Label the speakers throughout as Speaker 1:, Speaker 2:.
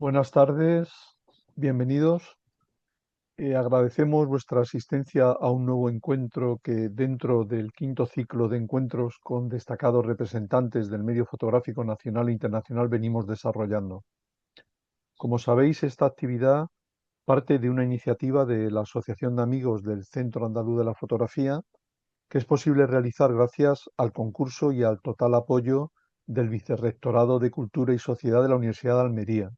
Speaker 1: Buenas tardes, bienvenidos. Agradecemos vuestra asistencia a un nuevo encuentro que dentro del quinto ciclo de encuentros con destacados representantes del medio fotográfico nacional e internacional venimos desarrollando. Como sabéis, esta actividad parte de una iniciativa de la Asociación de Amigos del Centro Andaluz de la Fotografía, que es posible realizar gracias al concurso y al total apoyo del Vicerrectorado de Cultura y Sociedad de la Universidad de Almería,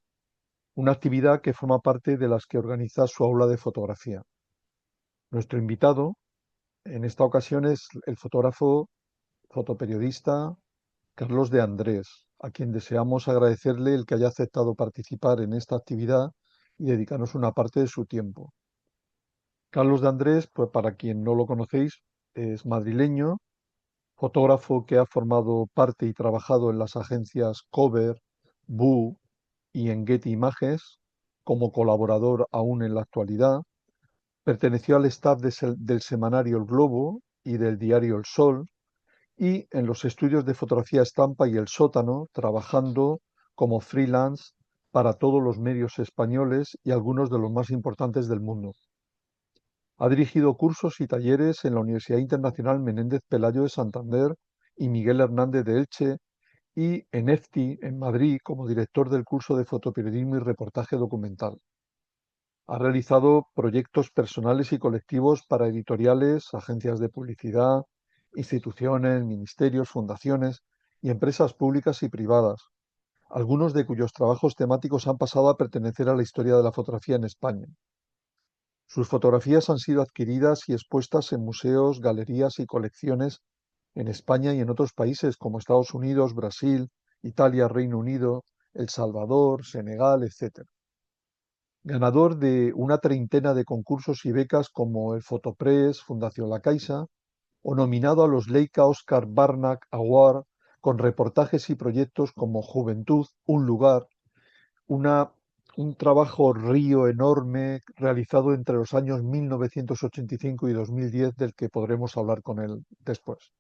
Speaker 1: una actividad que forma parte de las que organiza su aula de fotografía. Nuestro invitado en esta ocasión es el fotógrafo, fotoperiodista Carlos de Andrés, a quien deseamos agradecerle el que haya aceptado participar en esta actividad y dedicarnos una parte de su tiempo. Carlos de Andrés, pues para quien no lo conocéis, es madrileño, fotógrafo que ha formado parte y trabajado en las agencias Cover, Bu y en Getty Images, como colaborador aún en la actualidad. Perteneció al staff del semanario El Globo y del diario El Sol, y en los estudios de fotografía Estampa y El Sótano, trabajando como freelance para todos los medios españoles y algunos de los más importantes del mundo. Ha dirigido cursos y talleres en la Universidad Internacional Menéndez Pelayo de Santander y Miguel Hernández de Elche, y en EFTI, en Madrid, como director del curso de fotoperiodismo y reportaje documental. Ha realizado proyectos personales y colectivos para editoriales, agencias de publicidad, instituciones, ministerios, fundaciones y empresas públicas y privadas, algunos de cuyos trabajos temáticos han pasado a pertenecer a la historia de la fotografía en España. Sus fotografías han sido adquiridas y expuestas en museos, galerías y colecciones en España y en otros países como Estados Unidos, Brasil, Italia, Reino Unido, El Salvador, Senegal, etc. Ganador de una treintena de concursos y becas como el Fotopress, Fundación La Caixa, o nominado a los Leica Oscar Barnack Award con reportajes y proyectos como Juventud, un lugar, una, un trabajo río enorme realizado entre los años 1985 y 2010, del que podremos hablar con él después.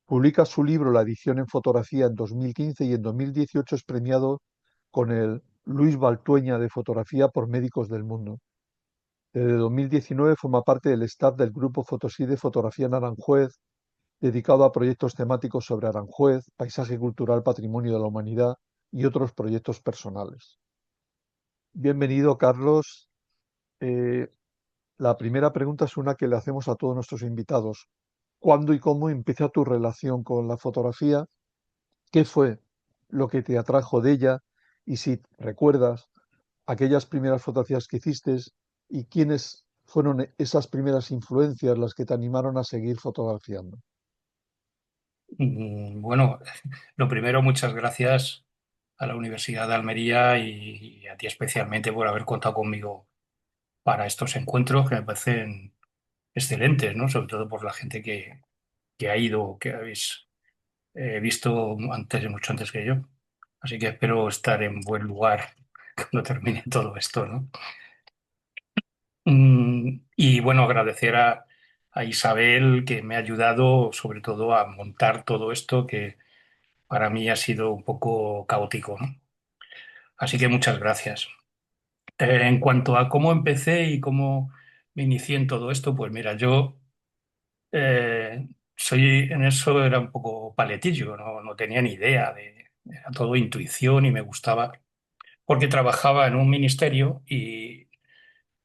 Speaker 1: Publica su libro La edición en fotografía en 2015 y en 2018 es premiado con el Luis Baltueña de fotografía por Médicos del Mundo. Desde 2019 forma parte del staff del grupo Fotosí de Fotografía en Aranjuez, dedicado a proyectos temáticos sobre Aranjuez, paisaje cultural, patrimonio de la humanidad y otros proyectos personales. Bienvenido, Carlos. Eh, la primera pregunta es una que le hacemos a todos nuestros invitados. ¿Cuándo y cómo empieza tu relación con la fotografía? ¿Qué fue lo que te atrajo de ella? Y si recuerdas aquellas primeras fotografías que hiciste y quiénes fueron esas primeras influencias las que te animaron a seguir fotografiando.
Speaker 2: Bueno, lo primero, muchas gracias a la Universidad de Almería y a ti especialmente por haber contado conmigo para estos encuentros que me parecen excelentes, ¿no? Sobre todo por la gente que ha ido, que habéis visto antes, mucho antes que yo. Así que espero estar en buen lugar cuando termine todo esto, ¿no? Y bueno, agradecer a Isabel que me ha ayudado sobre todo a montar todo esto que para mí ha sido un poco caótico, ¿no? Así que muchas gracias. En cuanto a cómo empecé y cómo me inicié en todo esto, pues mira, yo soy en eso era un poco paletillo, no tenía ni idea era todo intuición y me gustaba, porque trabajaba en un ministerio y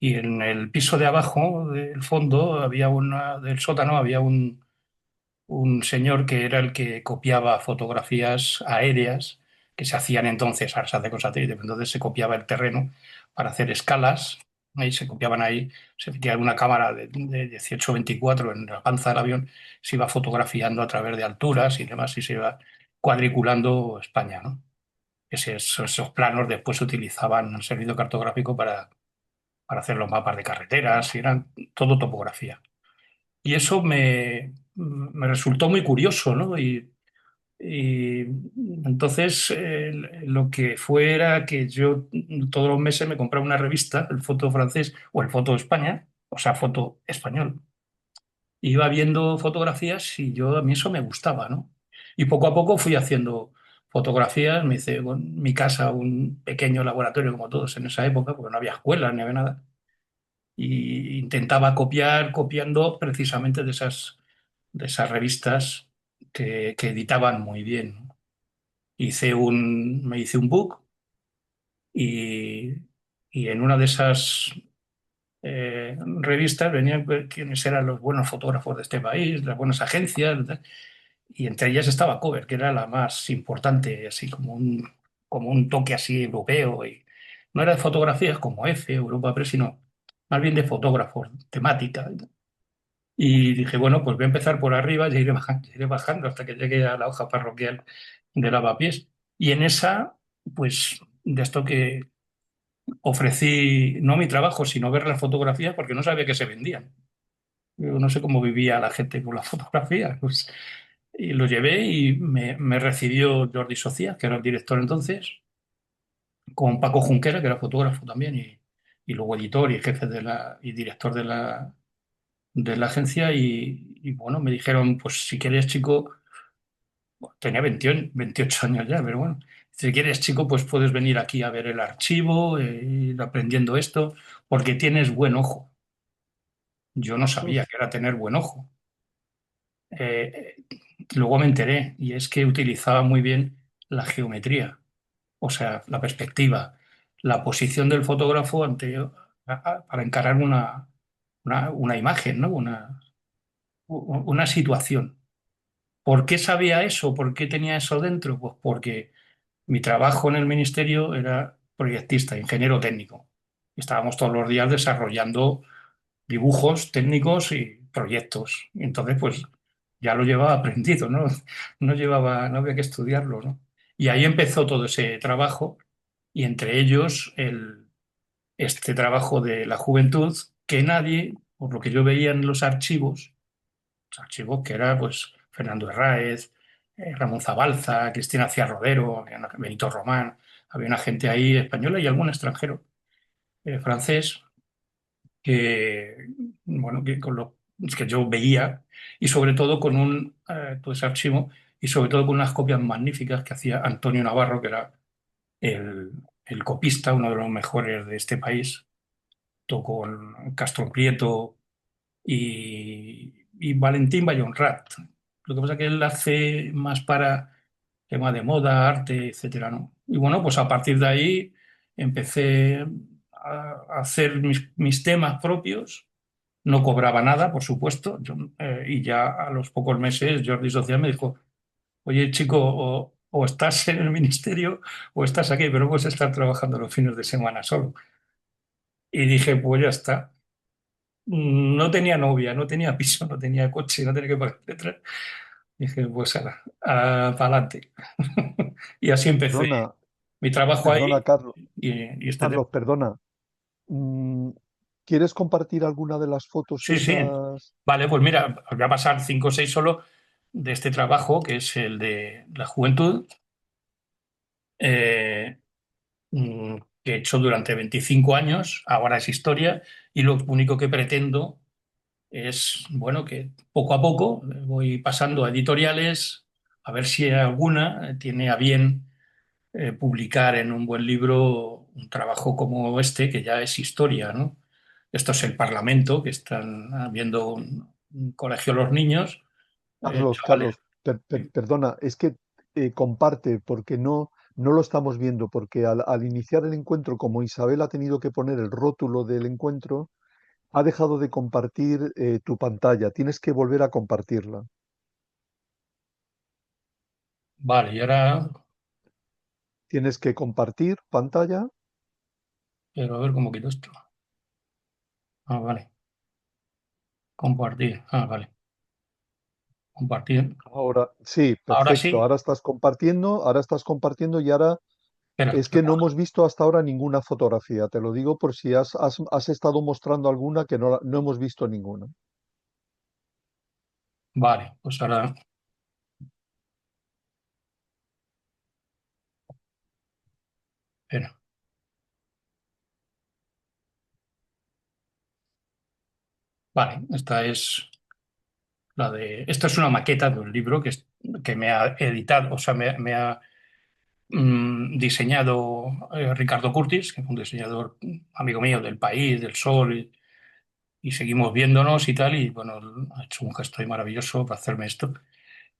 Speaker 2: en el piso de abajo del fondo del sótano había un señor que era el que copiaba fotografías aéreas que se hacían entonces, ahora se hace con satélite, pero entonces se copiaba el terreno para hacer escalas, ahí se copiaban ahí, se metía una cámara de 18-24 en la panza del avión, se iba fotografiando a través de alturas y demás, y se iba cuadriculando España, ¿no? Esos planos después se utilizaban en el servicio cartográfico para hacer los mapas de carreteras, y eran todo topografía. Y eso me resultó muy curioso, ¿no? Y entonces lo que fue era que yo todos los meses me compraba una revista, el Foto francés o el Foto España, o sea, Foto español. Iba viendo fotografías y a mí eso me gustaba, ¿no? Y poco a poco fui haciendo fotografías, me hice con mi casa un pequeño laboratorio como todos en esa época, porque no había escuelas ni había nada, y intentaba copiar, copiando precisamente de esas revistas que editaban muy bien. Me hice un book y, y en una de esas revistas venían quiénes eran los buenos fotógrafos de este país, las buenas agencias, y entre ellas estaba Cover, que era la más importante, así como un toque así europeo. Y no era de fotografías como F, Europa Press, sino más bien de fotógrafos, temática. Y dije, bueno, pues voy a empezar por arriba y iré bajando hasta que llegue a la hoja parroquial de Lavapiés. Y en esa, pues, de esto que ofrecí, no mi trabajo, sino ver las fotografías, porque no sabía que se vendían. Yo no sé cómo vivía la gente con las fotografías. Pues, y lo llevé y me recibió Jordi Socia, que era el director entonces, con Paco Junquera, que era fotógrafo también, y luego editor y jefe y director de la agencia. Y bueno, me dijeron, pues si quieres, chico, tenía 28 años ya, pero bueno, si quieres, chico, pues puedes venir aquí a ver el archivo, ir aprendiendo esto, porque tienes buen ojo. Yo no
Speaker 1: Mm.
Speaker 2: sabía que era tener buen ojo. Luego me enteré, y es que utilizaba muy bien la geometría, o sea, la perspectiva, la posición del fotógrafo para encarar una imagen, ¿no? Una situación. ¿Por qué sabía eso? ¿Por qué tenía eso dentro? Pues porque mi trabajo en el ministerio era proyectista, ingeniero técnico. Estábamos todos los días desarrollando dibujos técnicos y proyectos. Y entonces, pues ya lo llevaba aprendido, ¿no? No había que estudiarlo, ¿no? Y ahí empezó todo ese trabajo, y entre ellos este trabajo de la juventud, que nadie, por lo que yo veía en los archivos que era pues Fernando Herráez, Ramón Zabalza, Cristina Cía Rodero, Benito Román, había una gente ahí española y algún extranjero, francés, que, bueno, que con lo que yo veía, y sobre todo con todo ese archivo, y sobre todo con unas copias magníficas que hacía Antonio Navarro, que era el, el copista, uno de los mejores de este país, tocó con Castro Prieto y Valentín Bayonrat. Lo que pasa es que él hace más para tema de moda, arte, etcétera, ¿no? Y bueno, pues a partir de ahí empecé a hacer mis temas propios. No cobraba nada, por supuesto, y ya a los pocos meses Jordi Social me dijo, oye chico, o estás en el ministerio o estás aquí, pero no puedes estar trabajando los fines de semana solo. Y dije, pues ya está. No tenía novia, no tenía piso, no tenía coche, no tenía que pagar letras. Dije, pues para adelante. Y así empecé
Speaker 1: Perdona,
Speaker 2: mi trabajo
Speaker 1: perdona,
Speaker 2: ahí
Speaker 1: Carlos.
Speaker 2: y este tema.
Speaker 1: Carlos, perdona. Mm, ¿Quieres compartir alguna de las fotos
Speaker 2: Sí, sí.
Speaker 1: esas?
Speaker 2: Vale, pues mira, os voy a pasar 5 o 6 solo de este trabajo, que es el de la juventud, eh, que he hecho durante 25 años, ahora es historia, y lo único que pretendo es, bueno, que poco a poco voy pasando a editoriales, a ver si alguna tiene a bien publicar en un buen libro un trabajo como este, que ya es historia, ¿no? Esto es el Parlamento, que están viendo un colegio los niños,
Speaker 1: Carlos,
Speaker 2: chavales.
Speaker 1: Carlos, perdona, es que comparte, porque no lo estamos viendo, porque al iniciar el encuentro, como Isabel ha tenido que poner el rótulo del encuentro, ha dejado de compartir tu pantalla. Tienes que volver a compartirla.
Speaker 2: Vale, y ahora,
Speaker 1: Tienes que compartir pantalla.
Speaker 2: pero a ver cómo quito esto. Ah, vale, compartir. Ah, vale, compartir.
Speaker 1: Ahora, sí,
Speaker 2: Ahora
Speaker 1: perfecto.
Speaker 2: sí.
Speaker 1: Ahora estás compartiendo y ahora
Speaker 2: Espera,
Speaker 1: es que no hemos visto hasta ahora ninguna fotografía. Te lo digo por si has estado mostrando alguna que no hemos visto ninguna.
Speaker 2: vale, pues ahora, espera. Vale, esta es una maqueta de un libro que me ha editado, o sea, diseñado Ricardo Curtis, que es un diseñador amigo mío del País, del Sol, y seguimos viéndonos y tal, y bueno, ha hecho un gesto ahí maravilloso para hacerme esto.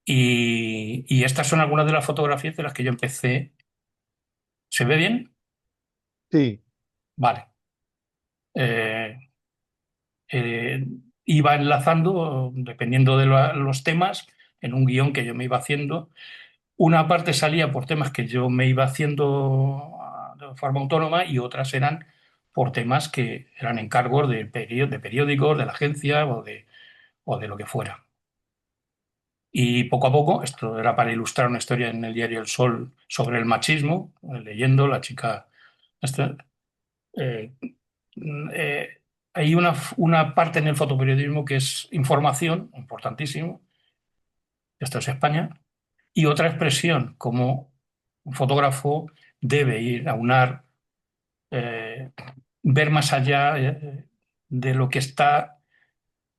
Speaker 2: Y estas son algunas de las fotografías de las que yo empecé. ¿Se ve bien?
Speaker 1: Sí,
Speaker 2: Vale. Eh, eh, Iba enlazando, dependiendo de los temas, en un guión que yo me iba haciendo. Una parte salía por temas que yo me iba haciendo de forma autónoma y otras eran por temas que eran encargos de periódicos, de la agencia o de lo que fuera. Y poco a poco, esto era para ilustrar una historia en el diario El Sol sobre el machismo, leyendo la chica. esta, eh, eh, Hay una parte en el fotoperiodismo que es información, importantísimo, esto es España, y otra expresión, como un fotógrafo debe ir a aunar, eh, ver más allá de lo que está,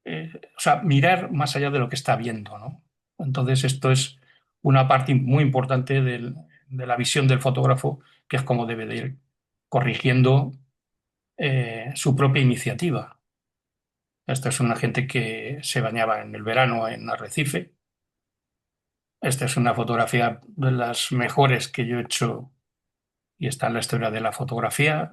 Speaker 2: o sea, mirar más allá de lo que está viendo, ¿no? Entonces, esto es una parte muy importante de la visión del fotógrafo, que es cómo debe de ir corrigiendo su propia iniciativa. Esta es una gente que se bañaba en el verano en Arrecife. Esta es una fotografía de las mejores que yo he hecho y está en la historia de la fotografía.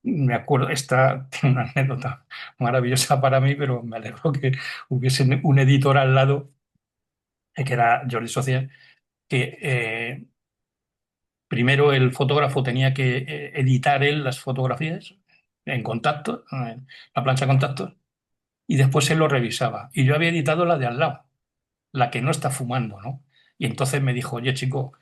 Speaker 2: Me acuerdo, esta tiene una anécdota maravillosa para mí, pero me alegro que hubiese un editor al lado, que era Jordi Social, que primero el fotógrafo tenía que editar él las fotografías en contacto, en la plancha de contacto, y después él lo revisaba. Y yo había editado la de al lado, la que no está fumando, ¿no? Y entonces me dijo, oye, chico,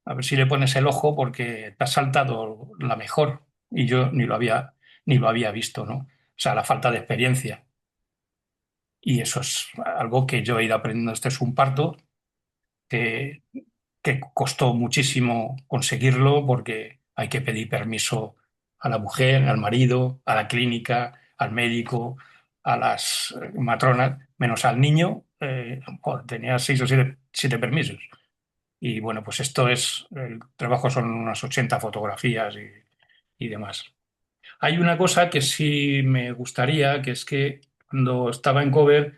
Speaker 2: a ver si le pones el ojo porque te has saltado la mejor. Y yo ni lo había visto, ¿no? O sea, la falta de experiencia. Y eso es algo que yo he ido aprendiendo. Este es un parto que, que costó muchísimo conseguirlo porque hay que pedir permiso a la mujer, al marido, a la clínica, al médico, a las matronas, menos al niño. Joder, tenía seis o siete permisos. Y bueno, pues esto es, el trabajo son unas 80 fotografías y demás. Hay una cosa que sí me gustaría, que es que cuando estaba en Cover,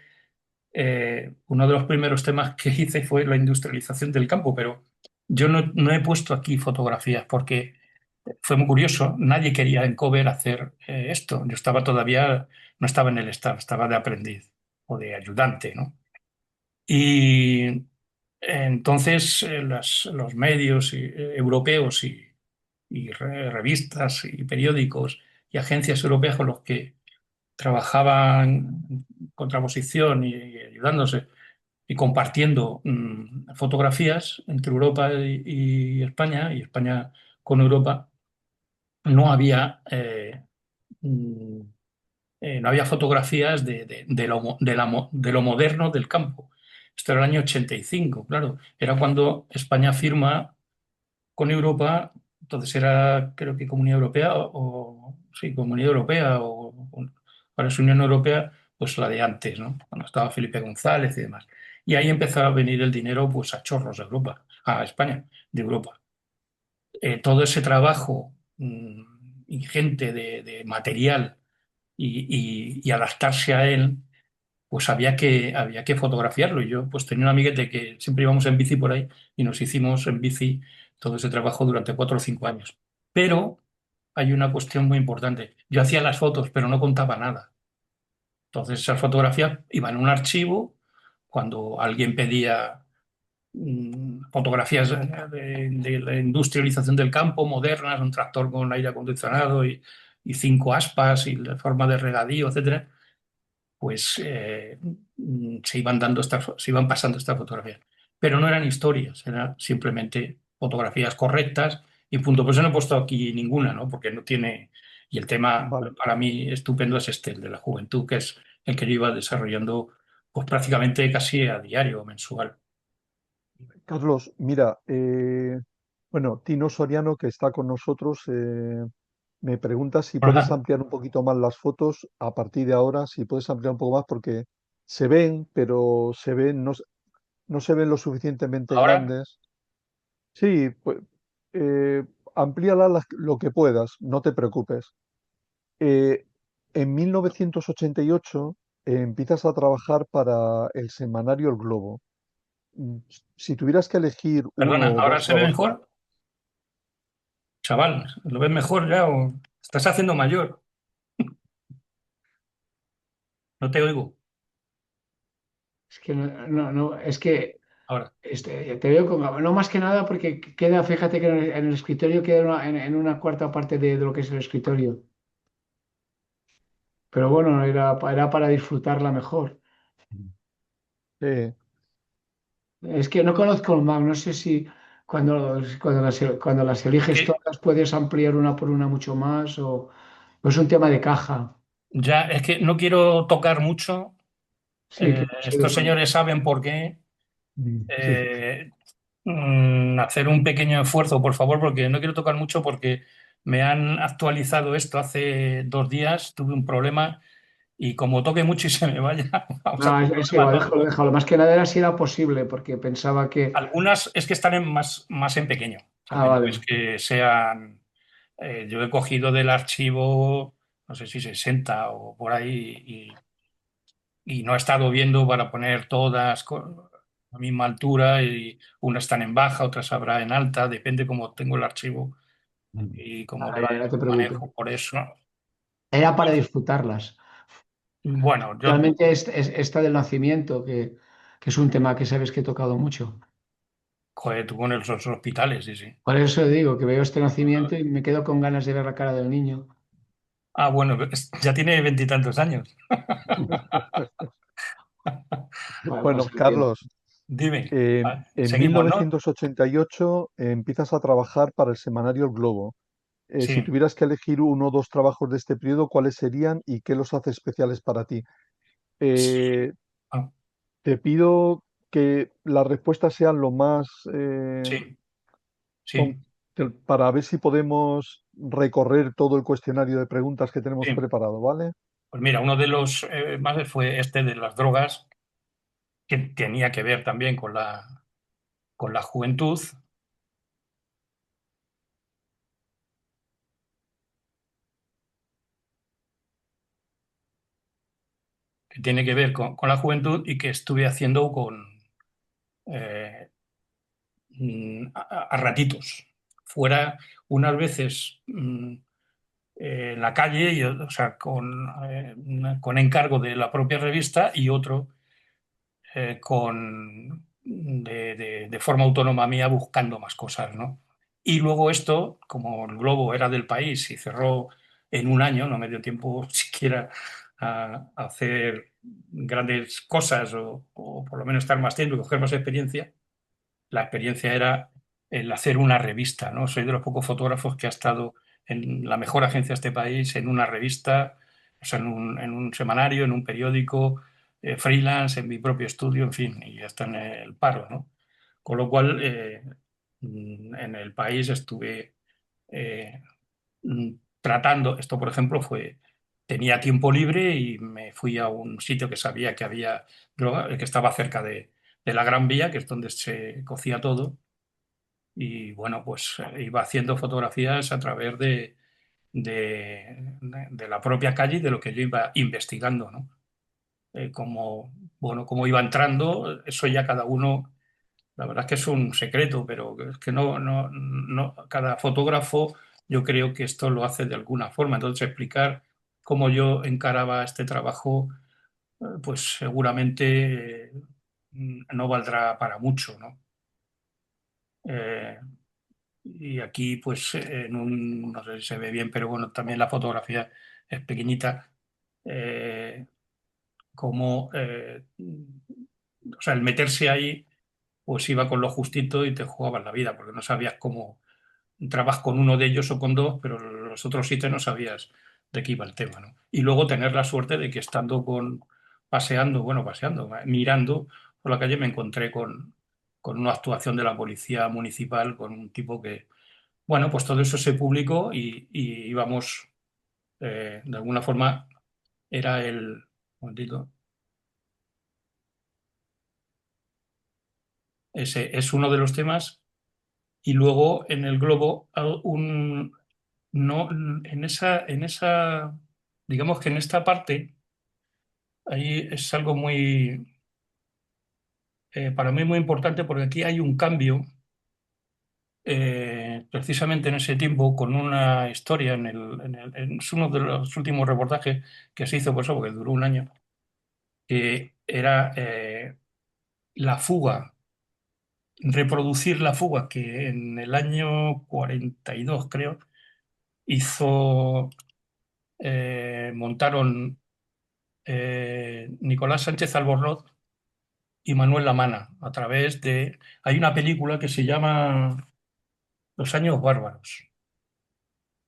Speaker 2: uno de los primeros temas que hice fue la industrialización del campo, pero yo no he puesto aquí fotografías porque fue muy curioso, nadie quería en Cover hacer esto. Yo estaba todavía, no estaba en el staff, estaba de aprendiz o de ayudante, ¿no? Y entonces los medios europeos y revistas y periódicos y agencias europeas con los que trabajaban en contraposición y ayudándose y compartiendo fotografías entre Europa y España, y España con Europa, no había, mm, no había fotografías de lo moderno del campo. Esto era el año 85, claro. Era cuando España firma con Europa, entonces era, creo que Comunidad Europea, sí, Comunidad Europea, ahora es Unión Europea, pues la de antes, ¿no? Cuando estaba Felipe González y demás. Y ahí empezaba a venir el dinero, pues a chorros de Europa, a España, de Europa. Todo ese trabajo ingente de material y adaptarse a él, pues había que fotografiarlo. Y yo pues tenía un amiguete que siempre íbamos en bici por ahí y nos hicimos en bici todo ese trabajo durante 4 o 5 años. Pero hay una cuestión muy importante. Yo hacía las fotos, pero no contaba nada. Entonces esas fotografías iban en un archivo. Cuando alguien pedía fotografías de la industrialización del campo, modernas, un tractor con aire acondicionado y 5 aspas y la forma de regadío, etcétera, pues se iban pasando estas fotografías. Pero no eran historias, eran simplemente fotografías correctas y punto. Por eso no he puesto aquí ninguna, ¿no? Porque no tiene. Y el tema
Speaker 1: vale.
Speaker 2: para mí estupendo es este, el de la juventud, que es el que yo iba desarrollando pues prácticamente casi a diario, mensual.
Speaker 1: Carlos, mira, bueno, Tino Soriano, que está con nosotros, me pregunta si puedes
Speaker 2: Ajá.
Speaker 1: ampliar un poquito más las fotos a partir de ahora, si puedes ampliar un poco más, porque se ven, pero no se ven lo suficientemente
Speaker 2: Ahora,
Speaker 1: grandes. Sí, pues eh, amplíala lo que puedas, no te preocupes. Eh, en 1988 empiezas a trabajar para el semanario El Globo. Mm, Si tuvieras que elegir uno
Speaker 2: Perdona,
Speaker 1: o
Speaker 2: ¿ahora
Speaker 1: dos
Speaker 2: se ve
Speaker 1: trabajos,
Speaker 2: mejor? Chaval, ¿lo ves mejor ya o estás haciendo mayor? No te oigo
Speaker 3: Es que es que
Speaker 2: ahora.
Speaker 3: te veo con, no más que nada porque queda, fíjate que en el escritorio queda en una cuarta parte de lo que es el escritorio. Pero bueno, era para disfrutarla mejor.
Speaker 1: eh,
Speaker 3: Es que no conozco el Mac, no sé si cuando las
Speaker 2: Es
Speaker 3: eliges
Speaker 2: que
Speaker 3: todas puedes ampliar una por una mucho más o es un tema de caja.
Speaker 2: ya, es que no quiero tocar mucho.
Speaker 3: Sí, que no sé de
Speaker 2: Estos
Speaker 3: cuánto.
Speaker 2: señores saben por qué.
Speaker 1: sí,
Speaker 2: Eh, hacer un pequeño esfuerzo, por favor, porque no quiero tocar mucho porque me han actualizado esto hace 2 días, tuve un problema y como toque mucho y se me vaya, vamos a
Speaker 3: No,
Speaker 2: tener
Speaker 3: es
Speaker 2: problemas
Speaker 3: igual,
Speaker 2: todos.
Speaker 3: déjalo, déjalo. Más que nada era si era posible, porque pensaba que.
Speaker 2: Algunas es que están más en pequeño, o sea,
Speaker 3: Ah,
Speaker 2: que no es
Speaker 3: vale.
Speaker 2: que sean, yo he cogido del archivo, no sé si 60 o por ahí, y no he estado viendo para poner todas a la misma altura y unas están en baja, otras habrá en alta, depende cómo tengo el archivo y cómo
Speaker 3: Vale, vale, no te
Speaker 2: le
Speaker 3: preocupes.
Speaker 2: manejo. Por eso,
Speaker 3: Era para disfrutarlas.
Speaker 2: bueno, yo,
Speaker 3: Realmente esta del nacimiento, que es un tema que sabes que he tocado mucho.
Speaker 2: joder, tú con los hospitales, sí, sí.
Speaker 3: Por eso digo que veo este nacimiento y me quedo con ganas de ver la cara del niño.
Speaker 2: Ah, bueno, ya tiene veintitantos años.
Speaker 3: Bueno,
Speaker 1: Bueno,
Speaker 3: pasa el tiempo.
Speaker 1: Carlos,
Speaker 2: Dime,
Speaker 1: en
Speaker 2: seguimos, ¿no?
Speaker 1: 1988 empiezas a trabajar para el semanario El Globo. Si
Speaker 2: Sí.
Speaker 1: tuvieras que elegir uno o dos trabajos de este periodo, ¿cuáles serían y qué los hace especiales para ti?
Speaker 2: Sí.
Speaker 1: Eh,
Speaker 2: Ah,
Speaker 1: Te pido que las respuestas sean lo más
Speaker 2: sí,
Speaker 1: con-
Speaker 2: sí,
Speaker 1: para ver si podemos recorrer todo el cuestionario de preguntas que tenemos
Speaker 2: sí.
Speaker 1: preparado, ¿vale?
Speaker 2: Pues mira, uno de los más fue este de las drogas, que tenía que ver también con la juventud, que tiene que ver con la juventud y que estuve haciendo eh, a ratitos. Fuera unas veces en la calle, o sea, con encargo de la propia revista y otro de forma autónoma mía buscando más cosas, ¿no? Y luego esto, como el Globo era del país y cerró en un año, no me dio tiempo siquiera a hacer grandes cosas o por lo menos estar más tiempo y coger más experiencia. La experiencia era el hacer una revista, ¿no? Soy de los pocos fotógrafos que ha estado en la mejor agencia de este país, en una revista, o sea, en un semanario, en un periódico, freelance, en mi propio estudio, en fin, y hasta en el paro, ¿no? Con lo cual, en el país estuve eh, tratando, esto por ejemplo tenía tiempo libre y me fui a un sitio que sabía que había droga, que estaba cerca de la Gran Vía, que es donde se cocía todo, y bueno, pues iba haciendo fotografías a través de la propia calle y de lo que yo iba investigando, ¿no? Como iba entrando, eso ya cada uno, la verdad es que es un secreto, pero es que cada fotógrafo yo creo que esto lo hace de alguna forma. Entonces, explicar cómo yo encaraba este trabajo, pues seguramente no valdrá para mucho, ¿no? Eh, y aquí, pues, no sé si se ve bien, pero bueno, también la fotografía es pequeñita. eh, como, o sea, el meterse ahí, pues iba con lo justito y te jugabas la vida, porque no sabías cómo trabajas con uno de ellos o con dos, pero los otros 7 no sabías de qué iba el tema, ¿no? Y luego tener la suerte de que estando paseando, mirando por la calle me encontré con una actuación de la policía municipal, con un tipo que, bueno, pues todo eso se publicó y íbamos, de alguna forma, era un momentito, ese es uno de los temas y luego en el globo no, digamos que en esta parte, ahí es algo para mí muy importante porque aquí hay un cambio, precisamente en ese tiempo, con una historia es uno de los últimos reportajes que se hizo, por eso, porque duró un año, que era la fuga, reproducir la fuga que en el año 42, creo, montaron Nicolás Sánchez Albornoz y Manuel Lamana a través de... Hay una película que se llama Los años bárbaros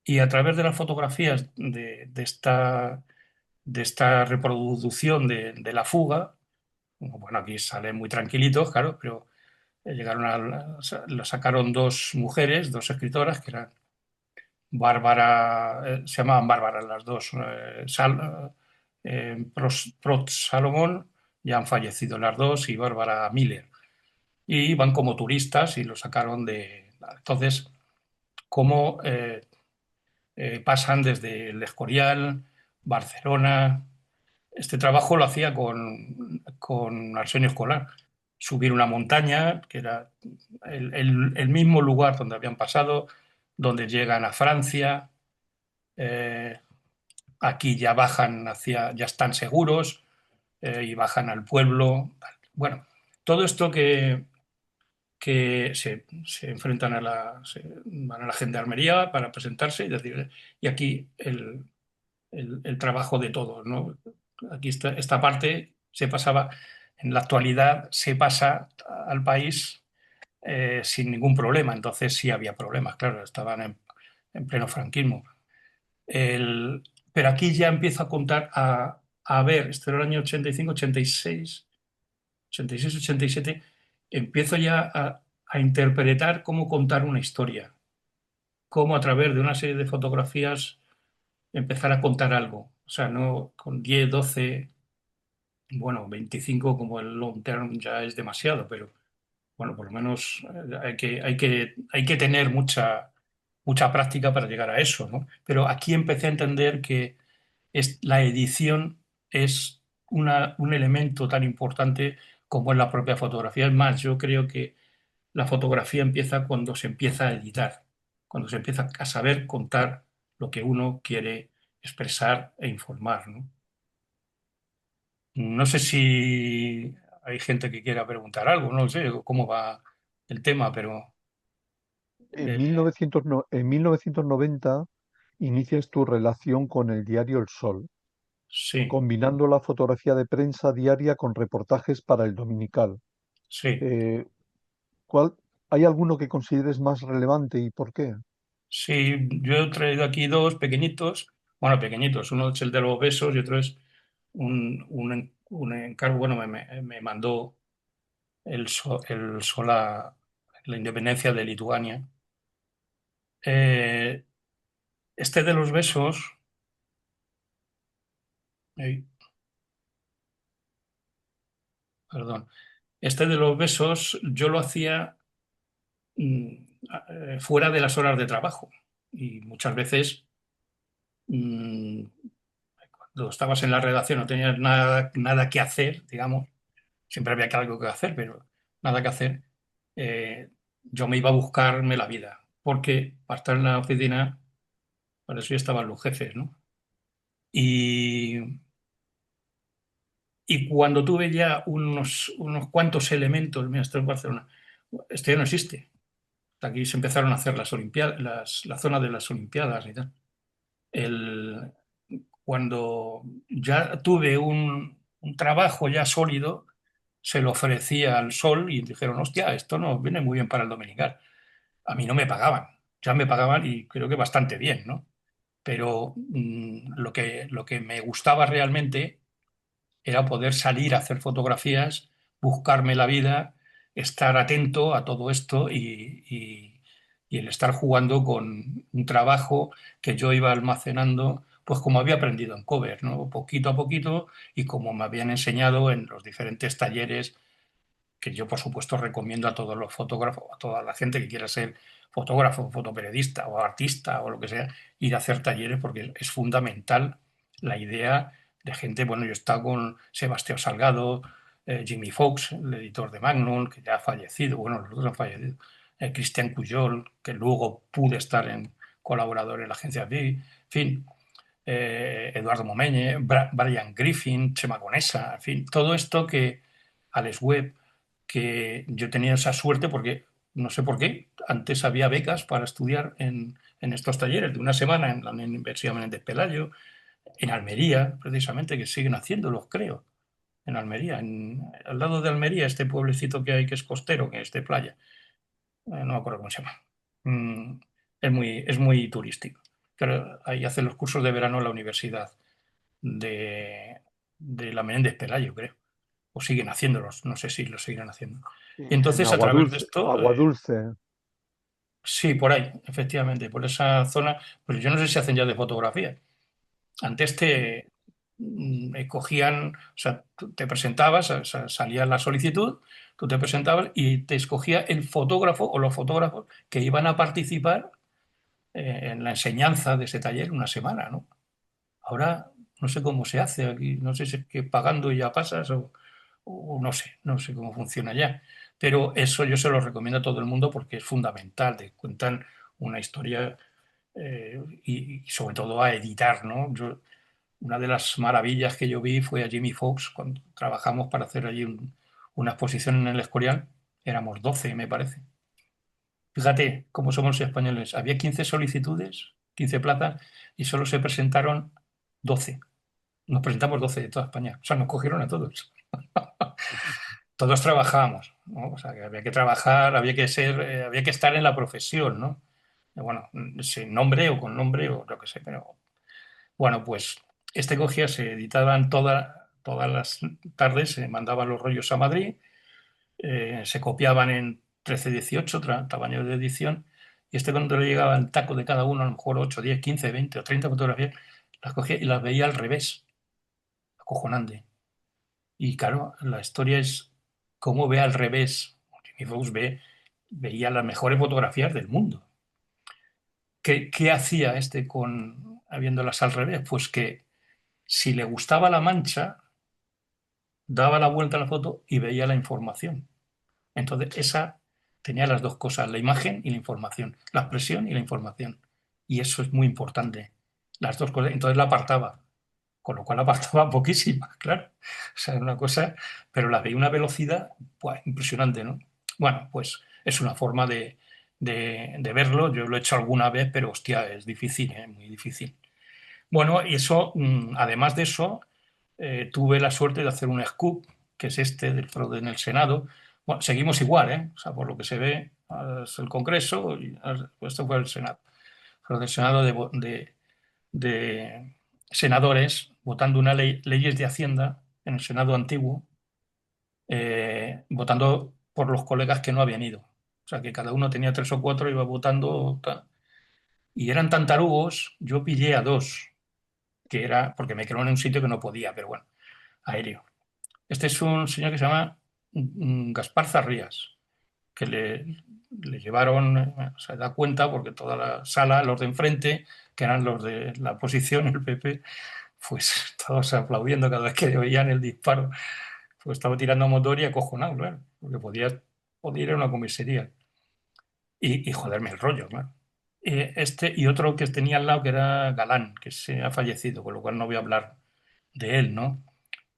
Speaker 2: y a través de las fotografías de esta reproducción de la fuga, bueno, aquí salen muy tranquilitos, claro, pero lo sacaron dos mujeres, dos escritoras, que eran Bárbara, se llamaban Bárbara las dos, Prost Salomón, ya han fallecido las dos, y Bárbara Miller. Y van como turistas y lo sacaron de... Entonces, cómo pasan desde el Escorial, Barcelona. Este trabajo lo hacía con Arsenio Escolar. Subir una montaña, que era el mismo lugar donde habían pasado, donde llegan a Francia. eh, Aquí ya bajan ya están seguros, y bajan al pueblo. Bueno, todo esto que se enfrentan van a la gendarmería para presentarse y decir, y aquí el trabajo de todos, ¿no? Aquí esta parte se pasaba, en la actualidad se pasa al país sin ningún problema, entonces sí había problemas, claro, estaban en pleno franquismo. El, pero aquí ya empiezo a contar, a ver, esto era el año 85, 86, 86, 87, empiezo ya a interpretar cómo contar una historia, cómo a través de una serie de fotografías empezar a contar algo. O sea, no con 10, 12, bueno, 25 como el long term ya es demasiado, pero bueno, por lo menos hay que tener mucha práctica para llegar a eso, ¿no? Pero aquí empecé a entender que la edición es un elemento tan importante como es la propia fotografía. Es más, yo creo que la fotografía empieza cuando se empieza a editar, cuando se empieza a saber contar lo que uno quiere expresar e informar, ¿no? No sé si hay gente que quiera preguntar algo, no sé cómo va el tema, pero
Speaker 1: En
Speaker 2: eh,
Speaker 1: 1990 inicias tu relación con el diario El Sol,
Speaker 2: sí,
Speaker 1: combinando la fotografía de prensa diaria con reportajes para el dominical.
Speaker 2: sí,
Speaker 1: Eh, ¿Cuál, ¿Hay alguno que consideres más relevante y por qué?
Speaker 2: sí. Yo he traído aquí dos pequeñitos, bueno, pequeñitos. Uno es el de los besos y otro es un encargo. Bueno, me mandó el Sola, la independencia de Lituania. Eh, este de los besos, ay, perdón, este de los besos yo lo hacía mm, fuera de las horas de trabajo y muchas veces mm, cuando estabas en la redacción no tenías nada que hacer, digamos, siempre había algo que hacer, pero nada que hacer. eh, yo me iba a buscarme la vida, porque para estar en la oficina, para eso ya estaban los jefes, ¿no? Y, y cuando tuve ya unos cuantos elementos, mira, esto es Barcelona, esto ya no existe. Aquí se empezaron a hacer las Olimpiadas, la zona de las Olimpiadas y tal. El, Cuando ya tuve un trabajo ya sólido, se lo ofrecía al Sol y dijeron, hostia, esto nos viene muy bien para el dominical. A mí no me pagaban, ya me pagaban y creo que bastante bien, ¿no? Pero lo que me gustaba realmente era poder salir a hacer fotografías, buscarme la vida, estar atento a todo esto y el estar jugando con un trabajo que yo iba almacenando, pues como había aprendido en Cover, ¿no? Poquito a poquito y como me habían enseñado en los diferentes talleres que yo por supuesto recomiendo a todos los fotógrafos, a toda la gente que quiera ser fotógrafo, fotoperiodista o artista o lo que sea, ir a hacer talleres porque es fundamental la idea de gente. Bueno, yo he estado con Sebastián Salgado, Jimmy Fox, el editor de Magnum, que ya ha fallecido, bueno, los otros han fallecido, Cristian Cuyol, que luego pude estar en colaborador en la agencia B, en fin, Eduardo Momeñe, Brian Griffin, Chema Conesa, en fin, todo esto que Alex Webb, que yo tenía esa suerte porque, no sé por qué, antes había becas para estudiar en estos talleres de una semana en la Universidad Menéndez Pelayo, en Almería, precisamente, que siguen haciéndolos, creo, en Almería, al lado de Almería, este pueblecito que hay que es costero, que es de playa, no me acuerdo cómo se llama. Mm, es muy turístico. Pero ahí hacen los cursos de verano en la universidad de, de la Menéndez Pelayo, creo. O siguen haciéndolos, no sé si lo seguirán haciendo. Y
Speaker 1: En
Speaker 2: entonces, a través de esto,
Speaker 1: Agua Dulce.
Speaker 2: sí, por ahí, efectivamente, por esa zona, pero yo no sé si hacen ya de fotografía. Antes cogían, o sea, tú te presentabas, o sea, salía la solicitud, tú te presentabas y te escogía el fotógrafo o los fotógrafos que iban a participar en la enseñanza de ese taller una semana, ¿no? Ahora no sé cómo se hace aquí, no sé si es que pagando ya pasas o no sé cómo funciona ya. Pero eso yo se lo recomiendo a todo el mundo porque es fundamental, te cuentan una historia y sobre todo a editar, ¿no? Una de las maravillas que yo vi fue a Jimmy Fox cuando trabajamos para hacer allí una exposición en el Escorial. Éramos 12, me parece. Fíjate cómo somos los españoles. Había 15 solicitudes, 15 plazas, y solo se presentaron 12. Nos presentamos 12 de toda España. O sea, nos cogieron a todos. Todos trabajábamos, ¿no? O sea, que había que trabajar, había que estar en la profesión, ¿no? Bueno, sin nombre o con nombre o lo que sé, pero bueno, pues este cogía, se editaban todas las tardes, se mandaban los rollos a Madrid, se copiaban en 13-18, tamaño de edición, y este cuando le llegaba el taco de cada uno, a lo mejor 8, 10, 15, 20 o 30 fotografías, las cogía y las veía al revés, acojonante. Y claro, la historia es cómo ve al revés. Jimmy Fox veía las mejores fotografías del mundo. ¿Qué hacía este habiéndolas al revés? Pues que si le gustaba la mancha, daba la vuelta a la foto y veía la información. Entonces, esa tenía las dos cosas, la imagen y la información, la expresión y la información. Y eso es muy importante. Las dos cosas. Entonces la apartaba, con lo cual apartaba poquísima, claro. O sea, era una cosa, pero la veía a una velocidad pues, impresionante, ¿no? Bueno, pues es una forma de verlo. Yo lo he hecho alguna vez, pero hostia, es difícil, ¿eh? Muy difícil. Bueno, y eso, además de eso, tuve la suerte de hacer un scoop, que es este del fraude en el Senado. Bueno, seguimos igual, ¿eh? O sea, por lo que se ve, es el Congreso y esto fue el Senado. Fraude del Senado de senadores votando una leyes de Hacienda en el Senado antiguo, votando por los colegas que no habían ido. O sea, que cada uno tenía tres o cuatro, iba votando. Y eran tan tarugos, yo pillé a dos que era, porque me quedó en un sitio que no podía, pero bueno, aéreo. Este es un señor que se llama Gaspar Zarrías, que le llevaron, se da cuenta, porque toda la sala, los de enfrente, que eran los de la oposición, el PP, pues todos aplaudiendo cada vez que veían el disparo, pues estaba tirando a motor y acojonado, claro, porque podía ir a una comisaría y joderme el rollo, claro. Este y otro que tenía al lado que era Galán, que se ha fallecido, con lo cual no voy a hablar de él, ¿no?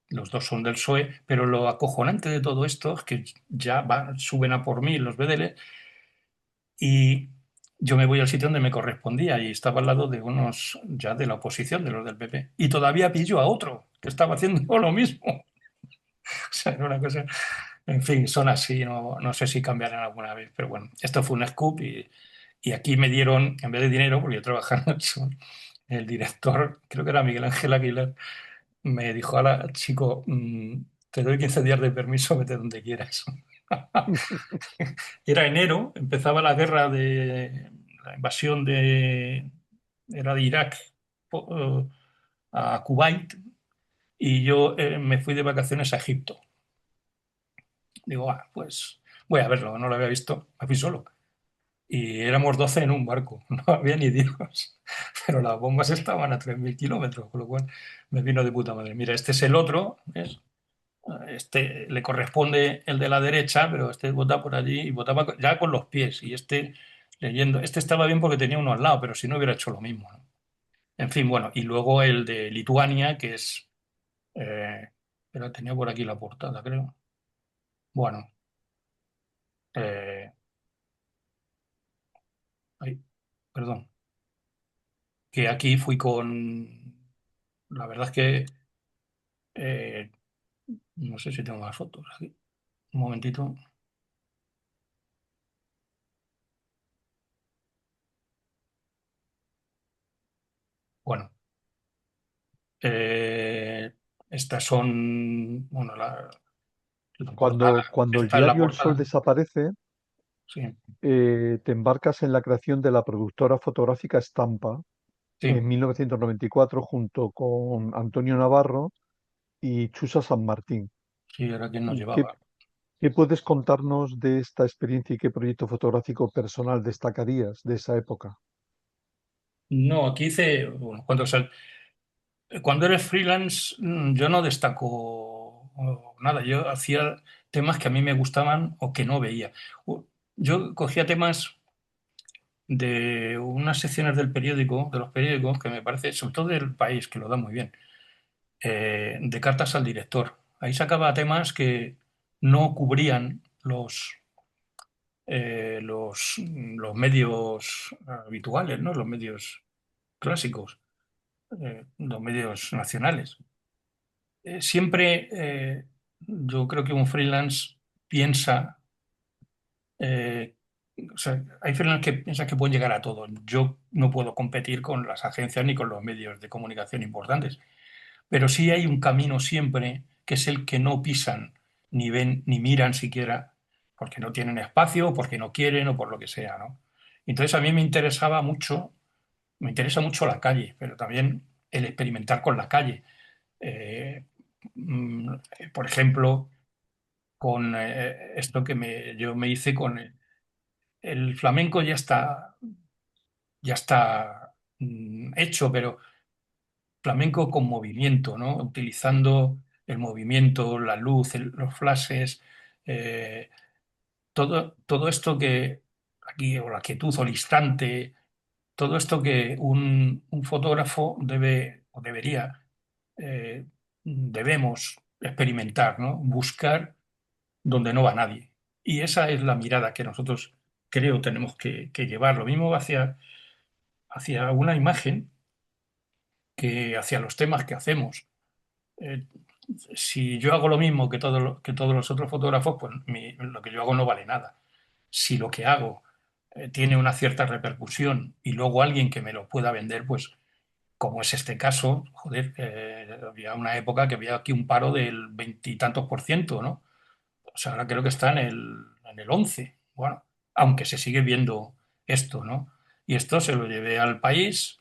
Speaker 2: Los dos son del PSOE, pero lo acojonante de todo esto es que ya suben a por mí los BDL y yo me voy al sitio donde me correspondía y estaba al lado de unos ya de la oposición, de los del PP, y todavía pillo a otro que estaba haciendo lo mismo. O sea, era una cosa. En fin, son así, no sé si cambiarán alguna vez, pero bueno, esto fue un scoop y aquí me dieron, en vez de dinero, porque yo trabajaba mucho, el director, creo que era Miguel Ángel Aguilar, me dijo, ala, chico, te doy 15 días de permiso, vete donde quieras. Era enero, empezaba la guerra de la invasión era de Irak a Kuwait y yo me fui de vacaciones a Egipto. Digo, pues voy a verlo, no lo había visto, me fui solo. Y éramos 12 en un barco, no había ni Dios. Pero las bombas estaban a 3.000 kilómetros, con lo cual me vino de puta madre. Mira, este es el otro, ¿ves? Este le corresponde el de la derecha, pero este vota por allí y votaba ya con los pies. Y este leyendo, este estaba bien porque tenía uno al lado, pero si no hubiera hecho lo mismo, ¿no? En fin, bueno, y luego el de Lituania, que es, pero tenía por aquí la portada, creo. Bueno, eh, ay, perdón, que aquí fui con, la verdad es que eh, no sé si tengo más fotos aquí. Un momentito. Bueno, eh, estas son, bueno, la portada,
Speaker 1: Cuando el
Speaker 2: esta es la
Speaker 1: diario El Sol
Speaker 2: portada,
Speaker 1: desaparece,
Speaker 2: sí,
Speaker 1: te embarcas en la creación de la productora fotográfica Estampa
Speaker 2: sí,
Speaker 1: en 1994 junto con Antonio Navarro y Chusa San Martín.
Speaker 2: sí, era quien nos
Speaker 1: ¿Qué,
Speaker 2: llevaba.
Speaker 1: qué puedes contarnos de esta experiencia y qué proyecto fotográfico personal destacarías de esa época?
Speaker 2: No, aquí hice, bueno, cuando eres freelance, yo no destaco nada, yo hacía temas que a mí me gustaban o que no veía. Yo cogía temas de unas secciones del periódico, de los periódicos, que me parece, sobre todo del País, que lo da muy bien, de cartas al director. Ahí sacaba temas que no cubrían los medios habituales, ¿no? Los medios clásicos, los medios nacionales. Siempre yo creo que un freelance piensa, eh, o sea, hay freelance que piensan que pueden llegar a todo. Yo no puedo competir con las agencias ni con los medios de comunicación importantes, pero sí hay un camino siempre que es el que no pisan, ni ven, ni miran siquiera, porque no tienen espacio, o porque no quieren o por lo que sea, ¿no? Entonces a mí me interesa mucho la calle, pero también el experimentar con la calle. Eh, mm, por ejemplo, con esto que yo me hice con el flamenco ya está hecho, pero flamenco con movimiento, ¿no? Utilizando el movimiento, la luz, los flashes, eh, todo esto que aquí, o la quietud o el instante, todo esto que un fotógrafo debe o debería, debemos experimentar, ¿no? Buscar donde no va nadie. Y esa es la mirada que nosotros creo tenemos que llevar. Lo mismo hacia una imagen que hacia los temas que hacemos. Eh, si yo hago lo mismo que todos los otros fotógrafos, pues lo que yo hago no vale nada. Si lo que hago tiene una cierta repercusión y luego alguien que me lo pueda vender, pues como es este caso, joder, había una época que había aquí un paro del veintitantos por ciento, ¿no? O sea, ahora creo que está en el 11. Bueno, aunque se sigue viendo esto, ¿no? Y esto se lo llevé al País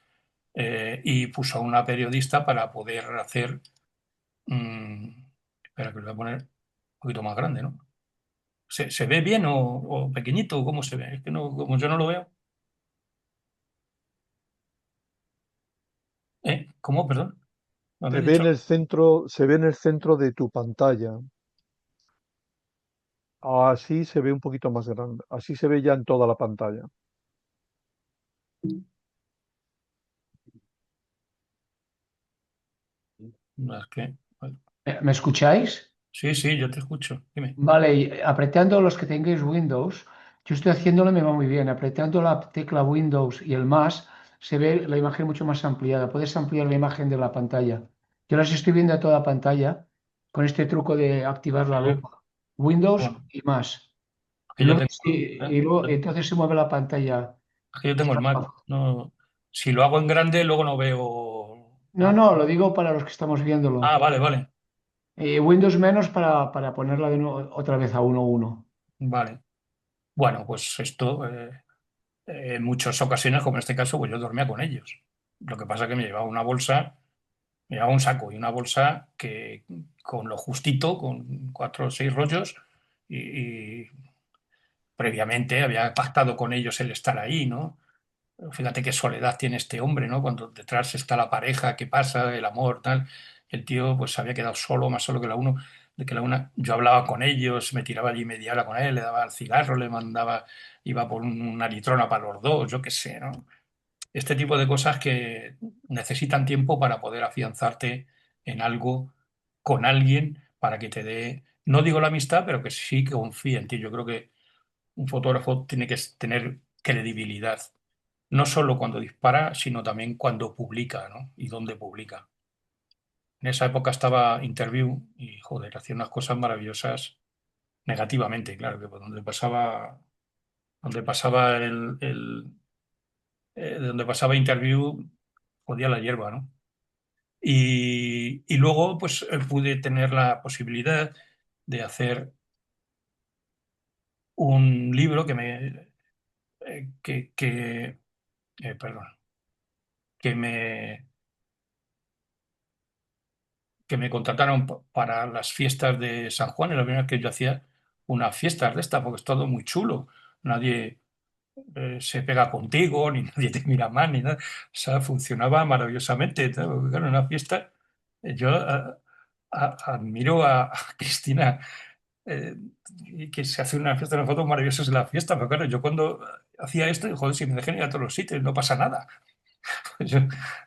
Speaker 2: y puso a una periodista para poder hacer. mm, Espera, que lo voy a poner un poquito más grande, ¿no? ¿Se ve bien o pequeñito? ¿Cómo se ve? Es que no, como yo no lo veo. ¿Cómo? Perdón. ¿Me habéis dicho?
Speaker 1: Se ve en el centro de tu pantalla. Así se ve un poquito más grande. Así se ve ya en toda la pantalla.
Speaker 2: No, es que, bueno,
Speaker 3: ¿Me escucháis?
Speaker 2: sí, sí, yo te escucho. Dime.
Speaker 3: Vale, y apretando los que tengáis Windows, yo estoy haciéndolo y me va muy bien. Apretando la tecla Windows y el más, se ve la imagen mucho más ampliada. Puedes ampliar la imagen de la pantalla. Yo las estoy viendo a toda pantalla con este truco de activar la lupa. Windows
Speaker 2: Bueno,
Speaker 3: y más.
Speaker 2: es
Speaker 3: Y
Speaker 2: que yo
Speaker 3: luego,
Speaker 2: tengo,
Speaker 3: y luego entonces se mueve la pantalla.
Speaker 2: es que yo tengo el Mac. No, si lo hago en grande, luego no veo
Speaker 3: No,
Speaker 2: nada.
Speaker 3: no, lo digo para los que estamos
Speaker 2: Ah,
Speaker 3: viéndolo.
Speaker 2: vale, vale,
Speaker 3: Windows menos para ponerla de nuevo, otra vez a 1.1.
Speaker 2: vale. Bueno, pues esto, en muchas ocasiones, como en este caso, pues yo dormía con ellos. Lo que pasa es que me llevaba una bolsa, me llevaba un saco y una bolsa que con lo justito, con 4 o 6 rollos, y previamente había pactado con ellos el estar ahí, ¿no? Fíjate qué soledad tiene este hombre, ¿no? Cuando detrás está la pareja, qué pasa, el amor, tal. El tío pues se había quedado solo, más solo que la uno, de que la una. Yo hablaba con ellos, me tiraba allí media hora con él, le daba el cigarro, le mandaba, iba por una litrona para los dos, yo qué sé, ¿no? Este tipo de cosas que necesitan tiempo para poder afianzarte en algo con alguien para que te dé, no digo la amistad, pero que sí que confíe en ti. Yo creo que un fotógrafo tiene que tener credibilidad no solo cuando dispara, sino también cuando publica, ¿no? Y dónde publica. En esa época estaba Interview y, joder, hacía unas cosas maravillosas negativamente, claro, que por donde pasaba donde pasaba Interview, jodía la hierba, ¿no? Y luego, pues, pude tener la posibilidad de hacer un libro perdón, que me que me contrataron para las fiestas de San Juan, y la primera vez que yo hacía unas fiestas de estas, porque es todo muy chulo. Nadie se pega contigo, ni nadie te mira mal, ni nada. O sea, funcionaba maravillosamente. Porque, claro, en una fiesta, yo admiro a Cristina, eh, y que se hace una fiesta, unas fotos maravillosas en la fiesta, pero claro, yo cuando hacía esto, joder, si me dejan ir a todos los sitios, no pasa nada. Yo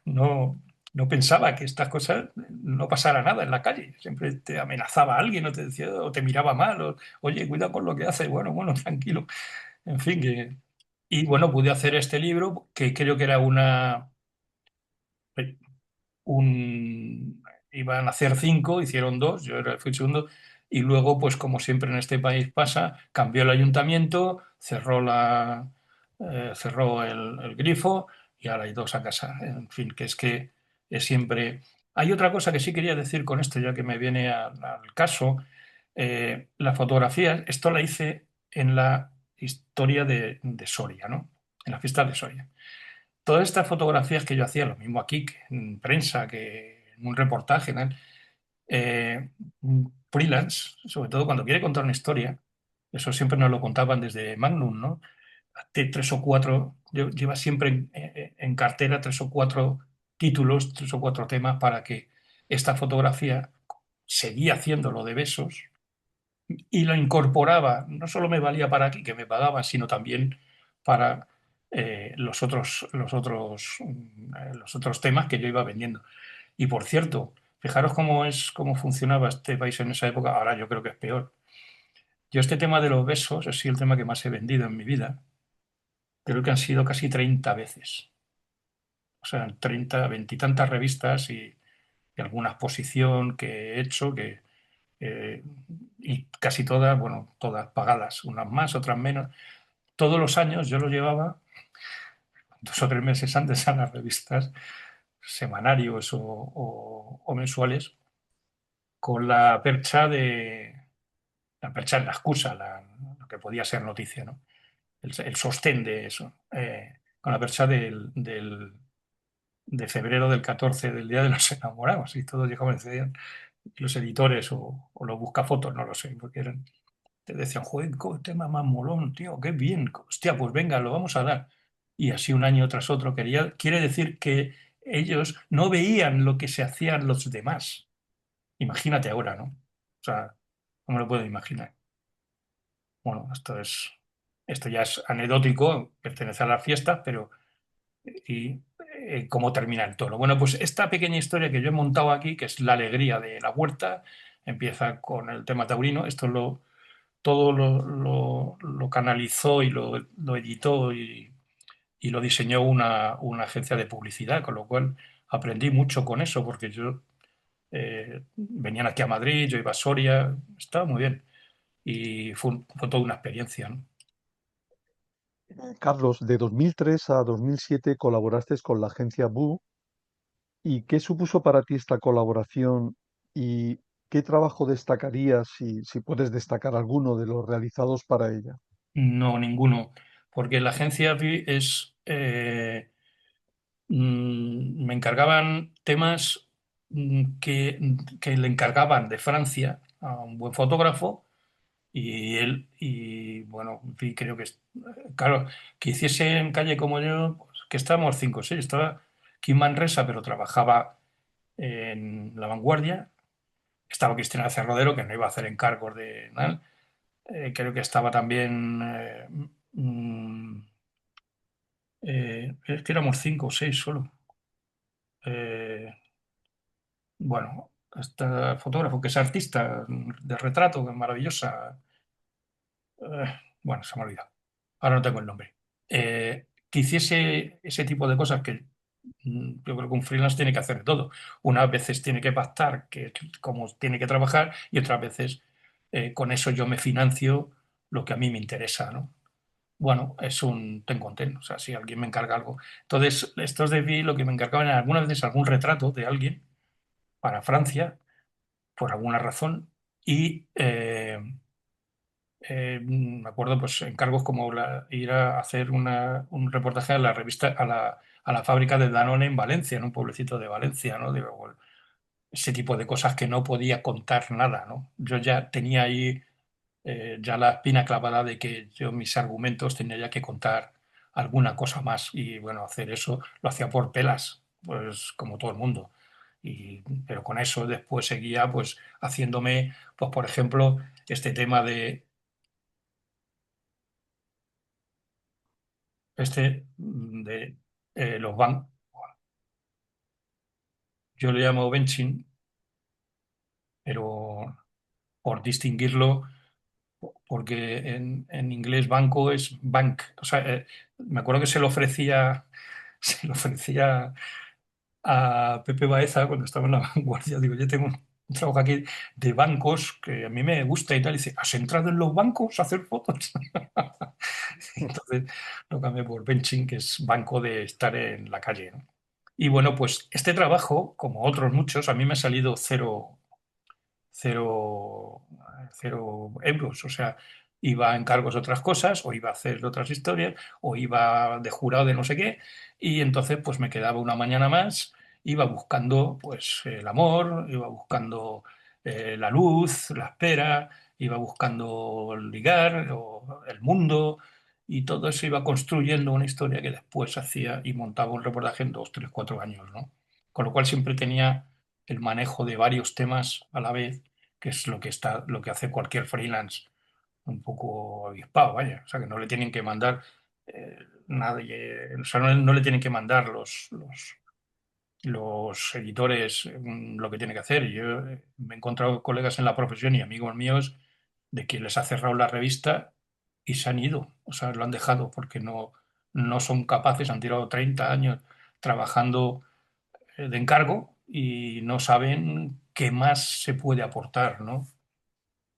Speaker 2: no, no pensaba que estas cosas no pasara nada en la calle. Siempre te amenazaba alguien o te decía, o te miraba mal, o oye, cuidado con lo que haces. Bueno, bueno, tranquilo. En fin, y bueno, pude hacer este libro que creo que era un, iban a hacer cinco, hicieron dos, fui el segundo, y luego, pues como siempre en este país pasa, cambió el ayuntamiento, cerró el grifo y ahora hay dos a casa. En fin, que es que es siempre... Hay otra cosa que sí quería decir con esto, ya que me viene al caso. Las fotografías, esto la hice en la historia de Soria, ¿no? En la fiesta de Soria. Todas estas fotografías que yo hacía, lo mismo aquí que en prensa, que en un reportaje, ¿no? Eh, Freelance, sobre todo cuando quiere contar una historia, eso siempre nos lo contaban desde Magnum, ¿no? Hazte tres o cuatro, lleva siempre en cartera tres o cuatro títulos, tres o cuatro temas para que esta fotografía seguía haciendo lo de besos y lo incorporaba. No solo me valía para aquí, que me pagaban, sino también para los otros temas que yo iba vendiendo. Y por cierto, fijaros cómo funcionaba este país en esa época. Ahora yo creo que es peor. Yo este tema de los besos ha sido el tema que más he vendido en mi vida. Creo que han sido casi 30 veces. O sea, 30 veintitantas revistas y alguna exposición que he hecho eh, y casi todas, bueno, todas pagadas, unas más, otras menos. Todos los años yo lo llevaba 2 o 3 meses antes a las revistas semanarios o mensuales con la percha en la excusa, lo que podía ser noticia, ¿no? El sostén de eso, con la percha de febrero del 14 del Día de los Enamorados, y todos llegaban y decían, los editores o los buscafotos, no lo sé, porque te decían, joder, qué tema más molón, tío, qué bien, hostia, pues venga, lo vamos a dar. Y así un año tras otro. Quiere decir que ellos no veían lo que se hacían los demás. Imagínate ahora, ¿no? O sea, no me lo puedo imaginar. Bueno, esto ya es anecdótico, pertenece a las fiestas, pero y cómo termina el toro. Bueno, pues esta pequeña historia que yo he montado aquí, que es la alegría de la huerta, empieza con el tema taurino. Todo lo canalizó y lo editó y lo diseñó una agencia de publicidad, con lo cual aprendí mucho con eso, porque venían aquí a Madrid, yo iba a Soria, estaba muy bien y fue toda una experiencia, ¿no?
Speaker 1: Carlos, de 2003 a 2007 colaboraste con la agencia BU. ¿Y qué supuso para ti esta colaboración y qué trabajo destacarías, si puedes destacar alguno de los realizados para ella?
Speaker 2: No, ninguno, porque la agencia me encargaban temas que le encargaban de Francia a un buen fotógrafo y bueno, en fin, creo que, claro, que hiciese en calle como yo, pues, que estábamos cinco o seis, estaba aquí en Manresa, pero trabajaba en La Vanguardia, estaba Cristina Cerrodero, que no iba a hacer encargos de nada, creo que estaba también, mm, es que éramos cinco o seis solo. Eh, bueno, este fotógrafo que es artista de retrato, que es maravillosa. Bueno, se me ha olvidado. Ahora no tengo el nombre. Que hiciese ese tipo de cosas que yo creo que un freelance tiene que hacer de todo. Unas veces tiene que pactar cómo tiene que trabajar y otras veces con eso yo me financio lo que a mí me interesa, ¿no? Bueno, es un ten con ten, o sea, si alguien me encarga algo. Entonces, estos de vi lo que me encargaban era algunas veces algún retrato de alguien para Francia, por alguna razón, y me acuerdo, pues, encargos como ir a hacer un reportaje a la revista, a la fábrica de Danone en Valencia, en un pueblecito de Valencia, ¿no? Digo, bueno, ese tipo de cosas que no podía contar nada, ¿no? Yo ya tenía ahí ya la espina clavada de que yo mis argumentos tenía ya que contar alguna cosa más y bueno, hacer eso lo hacía por pelas, pues como todo el mundo. Pero con eso después seguía pues haciéndome, pues por ejemplo, este tema de los bancos, yo le llamo benching, pero por distinguirlo, porque en inglés banco es bank. O sea, me acuerdo que se lo ofrecía, se lo ofrecía a Pepe Baeza cuando estaba en La Vanguardia. Digo, yo tengo un trabajo aquí de bancos que a mí me gusta y tal. Y dice, ¿has entrado en los bancos a hacer fotos? Entonces lo cambié por benching, que es banco de estar en la calle, ¿no? Y bueno, pues este trabajo, como otros muchos, a mí me ha salido cero, cero euros. O sea, iba a encargos de otras cosas, o iba a hacer otras historias, o iba de jurado de no sé qué, y entonces pues me quedaba una mañana más, iba buscando pues el amor, iba buscando la luz, la espera, iba buscando el ligar, o el mundo, y todo eso iba construyendo una historia que después hacía y montaba un reportaje en 2, 3, 4 años, ¿no? Con lo cual siempre tenía el manejo de varios temas a la vez, que es lo que hace cualquier freelance un poco avispado, vaya. O sea, que no le tienen que mandar nadie, o sea, no le tienen que mandar los editores lo que tiene que hacer. Yo me he encontrado colegas en la profesión y amigos míos de que les ha cerrado la revista y se han ido, o sea, lo han dejado porque no son capaces, han tirado 30 años trabajando de encargo y no saben qué más se puede aportar, ¿no?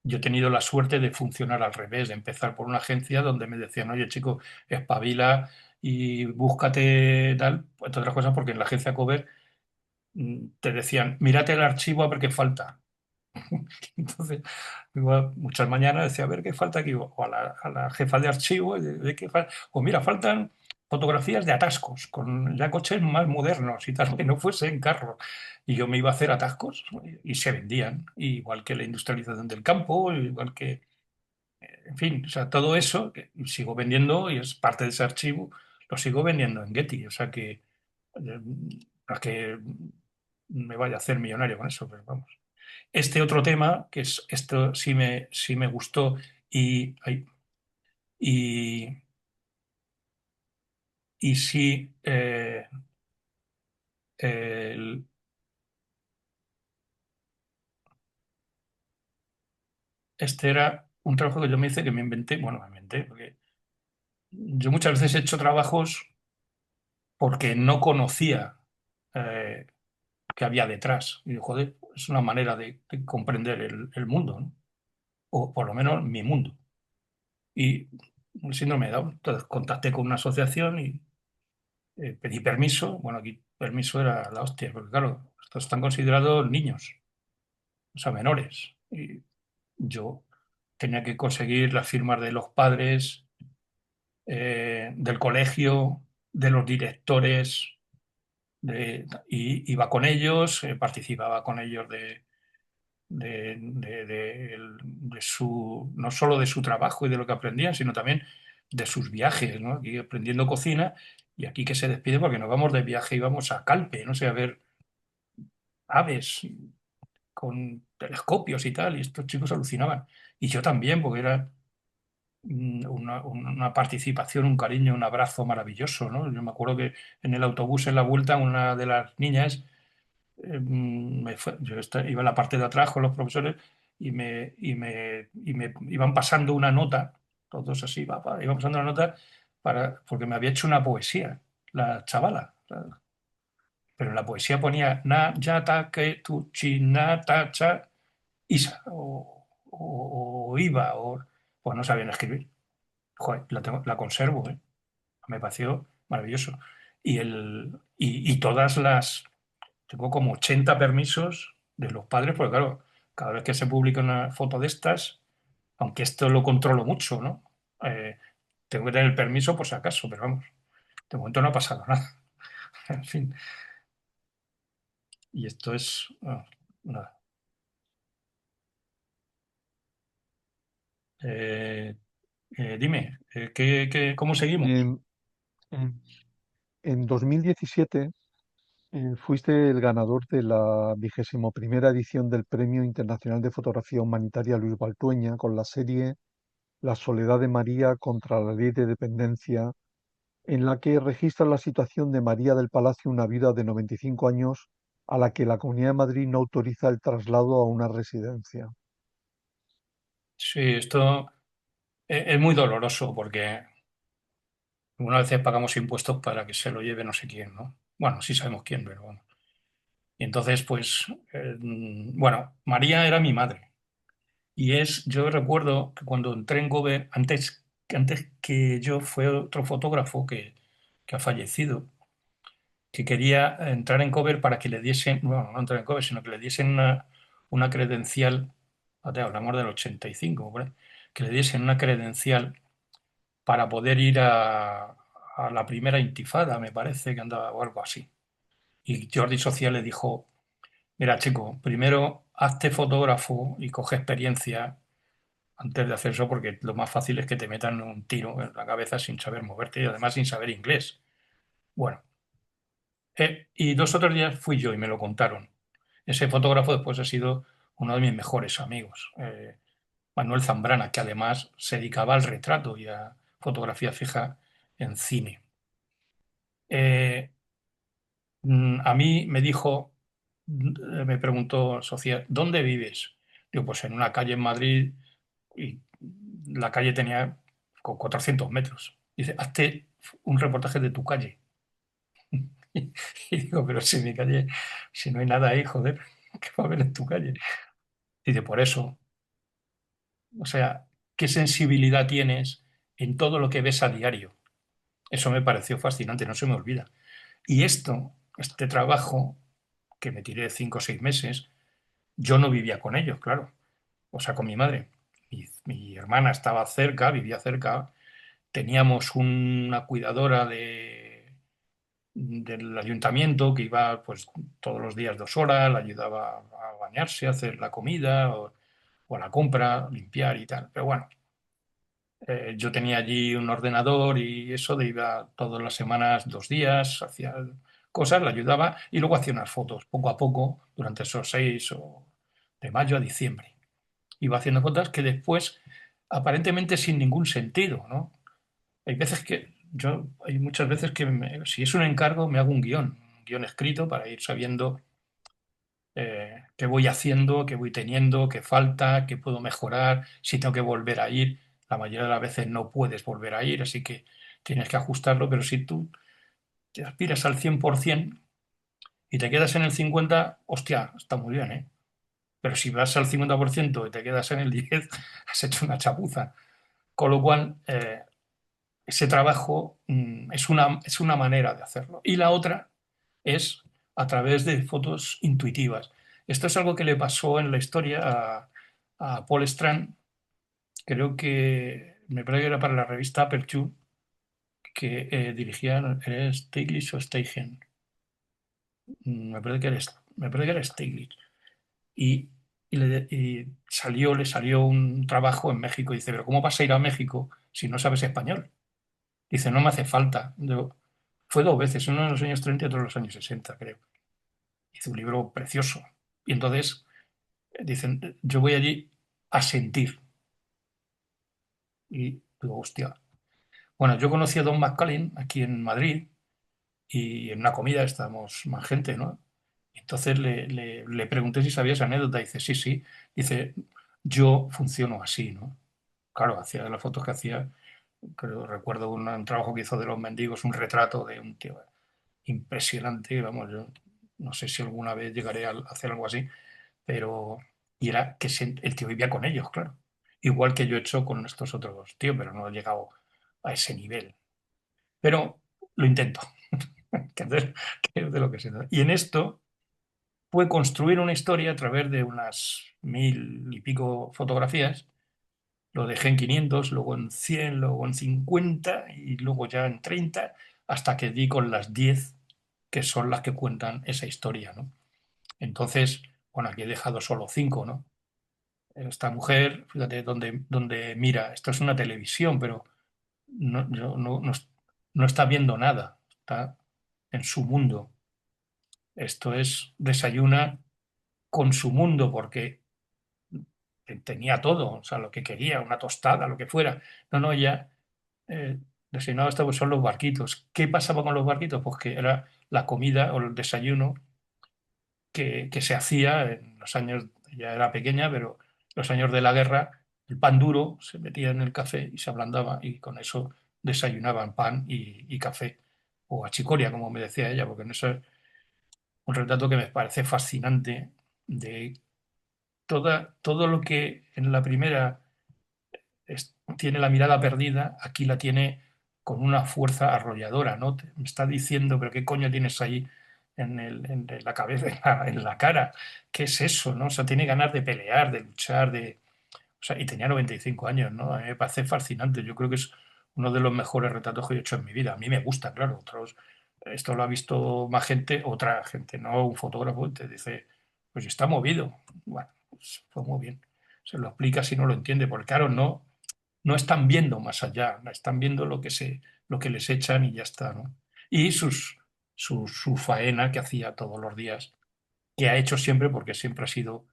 Speaker 2: Yo he tenido la suerte de funcionar al revés, de empezar por una agencia donde me decían, oye, chico, espabila y búscate tal, entre otras cosas, porque en la agencia Cover te decían, mírate el archivo a ver qué falta. Entonces, igual, muchas mañanas decía, a ver qué falta aquí, o a la jefa de archivo, de qué falta, o mira, faltan fotografías de atascos, con ya coches más modernos y tal, que no fuesen carros. Y yo me iba a hacer atascos y se vendían, igual que la industrialización del campo, igual que, en fin, o sea, todo eso que sigo vendiendo y es parte de ese archivo, lo sigo vendiendo en Getty, o sea que no es que me vaya a hacer millonario con eso, pero vamos. Este otro tema, que es esto sí me gustó y, y sí, el- este era un trabajo que yo me hice, que me inventé, bueno, me inventé, porque yo muchas veces he hecho trabajos porque no conocía eh, qué había detrás. Y digo, joder, es una manera de comprender el mundo, ¿no? O por lo menos mi mundo. Y el síndrome de Down. Entonces contacté con una asociación y pedí permiso. Bueno, aquí permiso era la hostia, porque claro, estos están considerados niños, o sea, menores. Y yo tenía que conseguir las firmas de los padres, del colegio, de los directores, y iba con ellos, participaba con ellos de su, no solo de su trabajo y de lo que aprendían, sino también de sus viajes, ¿no? Aquí aprendiendo cocina y aquí que se despide porque nos vamos de viaje y vamos a Calpe, no sé, a ver aves con telescopios y tal, y estos chicos alucinaban. Y yo también, porque era una participación, un cariño, un abrazo maravilloso, ¿no? Yo me acuerdo que en el autobús en la vuelta una de las niñas iba en la parte de atrás con los profesores y me iban pasando una nota, todos así, iban pasando una nota porque me había hecho una poesía, la chavala. Pero en la poesía ponía na, ya, ta, que, tu, chi, na, ta, cha, isa, o iba, pues no sabían escribir. Joder, la conservo, ¿eh? Me pareció maravilloso. Y todas las, tengo como 80 permisos de los padres, porque claro, cada vez que se publica una foto de estas, aunque esto lo controlo mucho, ¿no? Eh, tengo que tener el permiso por si acaso, pero vamos, de momento no ha pasado nada. En fin, y esto es nada. Eh, dime, ¿cómo seguimos?
Speaker 1: En, en- en 2017 fuiste el ganador de la 21ª edición del Premio Internacional de Fotografía Humanitaria Luis Baltueña con la serie La soledad de María contra la ley de dependencia, en la que registra la situación de María del Palacio, una viuda de 95 años a la que la Comunidad de Madrid no autoriza el traslado a una residencia.
Speaker 2: Sí, esto es muy doloroso porque algunas veces pagamos impuestos para que se lo lleve no sé quién, ¿no? Bueno, sí sabemos quién, pero bueno. Y entonces, pues, bueno, María era mi madre. Yo recuerdo que cuando entré en Gobe, antes que yo, fue otro fotógrafo que ha fallecido, que quería entrar en Cover para que le diesen, bueno, no entrar en Cover, sino que le diesen una credencial, hablamos del 85, ¿vale? Que le diesen una credencial para poder ir a la primera intifada, me parece que andaba o algo así. Y Jordi Social le dijo, mira, chico, primero hazte fotógrafo y coge experiencia antes de hacer eso, porque lo más fácil es que te metan un tiro en la cabeza sin saber moverte y además sin saber inglés. Bueno, y 2 o 3 días fui yo y me lo contaron. Ese fotógrafo después ha sido uno de mis mejores amigos, Manuel Zambrana, que además se dedicaba al retrato y a fotografía fija en cine. Eh, a mí me dijo, me preguntó Sofía, ¿dónde vives? Digo, pues en una calle en Madrid y la calle tenía 400 metros. Dice, hazte un reportaje de tu calle. Y digo, pero si mi calle, si no hay nada ahí, joder, ¿qué va a haber en tu calle? Dice, por eso, o sea, ¿qué sensibilidad tienes en todo lo que ves a diario? Eso me pareció fascinante, no se me olvida. Y este trabajo, que me tiré 5 o 6 meses, yo no vivía con ellos, claro, o sea, con mi madre. Mi hermana estaba cerca, vivía cerca, teníamos una cuidadora del ayuntamiento que iba pues todos los días 2 horas, la ayudaba a bañarse, a hacer la comida o la compra, limpiar y tal. Pero bueno, yo tenía allí un ordenador y eso de iba todas las semanas 2 días, hacía cosas, la ayudaba y luego hacía unas fotos poco a poco durante esos 6 o de mayo a diciembre. Iba haciendo fotos que después aparentemente sin ningún sentido, ¿no? Hay muchas veces que si es un encargo me hago un guión escrito para ir sabiendo qué voy haciendo, qué voy teniendo, qué falta, qué puedo mejorar, si tengo que volver a ir. La mayoría de las veces no puedes volver a ir, así que tienes que ajustarlo, pero si tú te aspiras al 100% y te quedas en el 50%, hostia, está muy bien, ¿eh? Pero si vas al 50% y te quedas en el 10%, has hecho una chapuza. Con lo cual, ese trabajo es una manera de hacerlo. Y la otra es a través de fotos intuitivas. Esto es algo que le pasó en la historia a Paul Strand, creo que me parece que era para la revista Aperture, que dirigía, ¿era Stiglitz o Steichen? Me parece que era Stiglitz. le salió un trabajo en México. Dice, pero ¿cómo vas a ir a México si no sabes español? Dice, no me hace falta. Fue 2 veces, uno en los años 30 y otro en los años 60, creo. Hizo un libro precioso. Y entonces dicen, yo voy allí a sentir. Y digo, hostia. Bueno, yo conocí a Don McCullin aquí en Madrid y en una comida estábamos más gente, ¿no? Entonces le pregunté si sabía esa anécdota. Dice, sí, sí. Dice, yo funciono así, ¿no? Claro, hacía las fotos que hacía. Recuerdo un trabajo que hizo de los mendigos, un retrato de un tío impresionante. Vamos, yo no sé si alguna vez llegaré a hacer algo así, pero. Y era que el tío vivía con ellos, claro. Igual que yo he hecho con estos otros tíos, pero no he llegado a ese nivel. Pero lo intento, que es de lo que se trata. Y en esto pude construir una historia a través de unas 1000 y pico fotografías. Lo dejé en 500, luego en 100, luego en 50 y luego ya en 30, hasta que di con las 10 que son las que cuentan esa historia, ¿no? Entonces, bueno, aquí he dejado solo 5, ¿no? Esta mujer, fíjate, donde mira, esto es una televisión, pero no está viendo nada, está en su mundo. Esto es, desayuna con su mundo, porque tenía todo, o sea, lo que quería, una tostada, lo que fuera. No, no, ella desayunaba, estos son los barquitos. ¿Qué pasaba con los barquitos? Pues que era la comida o el desayuno que se hacía en los años, ya era pequeña, pero los años de la guerra, el pan duro se metía en el café y se ablandaba y con eso desayunaban pan y café, o achicoria, como me decía ella, porque en eso es un retrato que me parece fascinante de todo lo que en la primera tiene la mirada perdida, aquí la tiene con una fuerza arrolladora, ¿no? Me está diciendo, pero ¿qué coño tienes ahí en la cabeza, en la cara? ¿Qué es eso, no? O sea, tiene ganas de pelear, de luchar, o sea, y tenía 95 años, ¿no? A mí me parece fascinante. Yo creo que es uno de los mejores retratos que he hecho en mi vida. A mí me gusta, claro. Esto lo ha visto más gente, otra gente, no un fotógrafo, te dice, pues está movido. Bueno, pues muy bien. Se lo explica si no lo entiende, porque claro, no están viendo más allá, no están viendo lo que les echan y ya está, ¿no? Y su faena que hacía todos los días, que ha hecho siempre porque siempre ha sido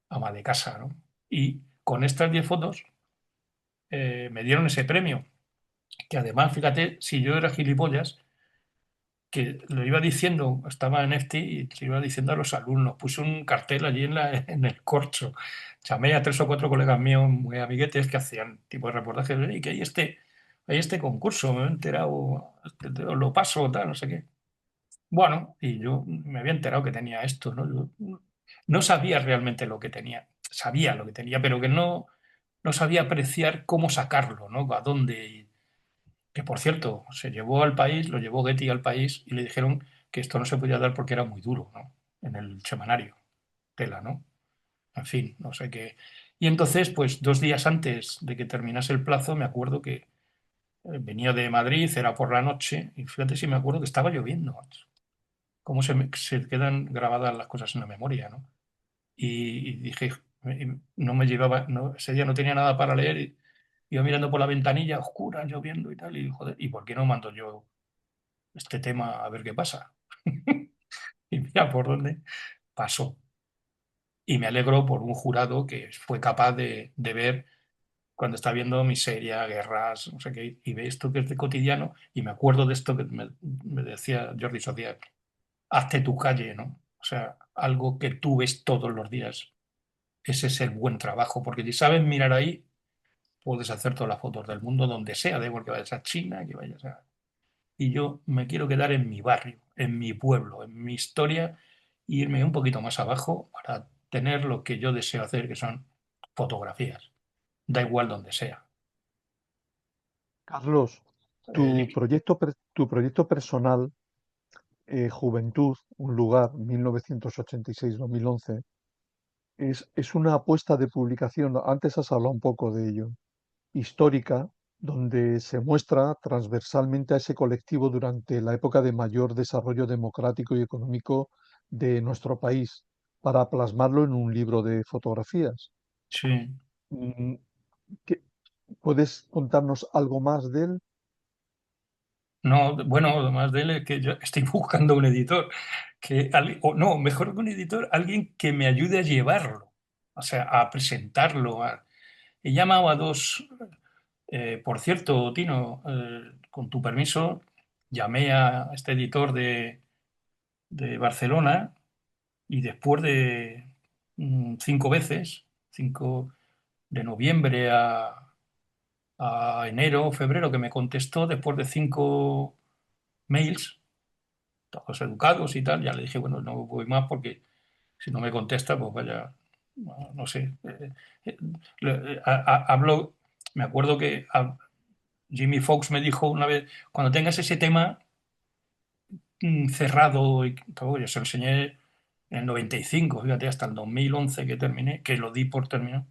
Speaker 2: ama de casa, ¿no? Y con estas 10 fotos me dieron ese premio, que además, fíjate, si yo era gilipollas, que lo iba diciendo, estaba en EFTI y se iba diciendo a los alumnos, puse un cartel allí en el corcho, llamé a 3 o 4 colegas míos muy amiguetes que hacían tipo de reportajes, y que hay este concurso, me he enterado, os lo paso, tal, no sé qué. Bueno, y yo me había enterado que tenía esto, ¿no? Yo no sabía realmente lo que tenía, sabía lo que tenía, pero que no sabía apreciar cómo sacarlo, ¿no? A dónde ir. Que por cierto, se llevó al país, lo llevó Getty al país y le dijeron que esto no se podía dar porque era muy duro, ¿no? En el semanario, tela, ¿no? En fin, no sé qué. Y entonces, pues 2 días antes de que terminase el plazo, me acuerdo que venía de Madrid, era por la noche, y fíjate si me acuerdo que estaba lloviendo, macho. Cómo se quedan grabadas las cosas en la memoria, ¿no? Y dije, no me llevaba, no, ese día no tenía nada para leer, y iba mirando por la ventanilla, oscura, lloviendo y tal, y joder, ¿y por qué no mando yo este tema a ver qué pasa? Y mira por dónde pasó. Y me alegro por un jurado que fue capaz de ver cuando está viendo miseria, guerras, no sé qué, y ve esto que es de cotidiano, y me acuerdo de esto que me decía Jordi Social, hazte tu calle, ¿no? O sea, algo que tú ves todos los días. Ese es el buen trabajo, porque si sabes mirar ahí, puedes hacer todas las fotos del mundo donde sea, da igual que vayas a China, que vayas a... Y yo me quiero quedar en mi barrio, en mi pueblo, en mi historia, e irme un poquito más abajo para tener lo que yo deseo hacer, que son fotografías. Da igual donde sea.
Speaker 1: Carlos,
Speaker 2: Eh,
Speaker 1: tu proyecto personal, Juventud, un lugar, 1986-2011, es una apuesta de publicación, antes has hablado un poco de ello, histórica, donde se muestra transversalmente a ese colectivo durante la época de mayor desarrollo democrático y económico de nuestro país. para plasmarlo en un libro de fotografías.
Speaker 2: Sí.
Speaker 1: Mm, ¿qué- ¿Puedes contarnos algo más de él?
Speaker 2: No, bueno, además de él es que yo estoy buscando un editor o no, mejor que un editor, alguien que me ayude a llevarlo, o sea, a presentarlo. He llamado a dos, por cierto, Tino, con tu permiso, llamé a este editor de Barcelona y después de 5 veces, 5 de noviembre a enero o febrero, que me contestó después de 5 mails, todos educados y tal, ya le dije, bueno, no voy más porque si no me contesta, pues vaya, no sé. Eh, hablo, me acuerdo que Jimmy Fox me dijo una vez, cuando tengas ese tema cerrado, y todo, yo se lo enseñé en el 95, fíjate, hasta el 2011 que terminé, que lo di por terminado.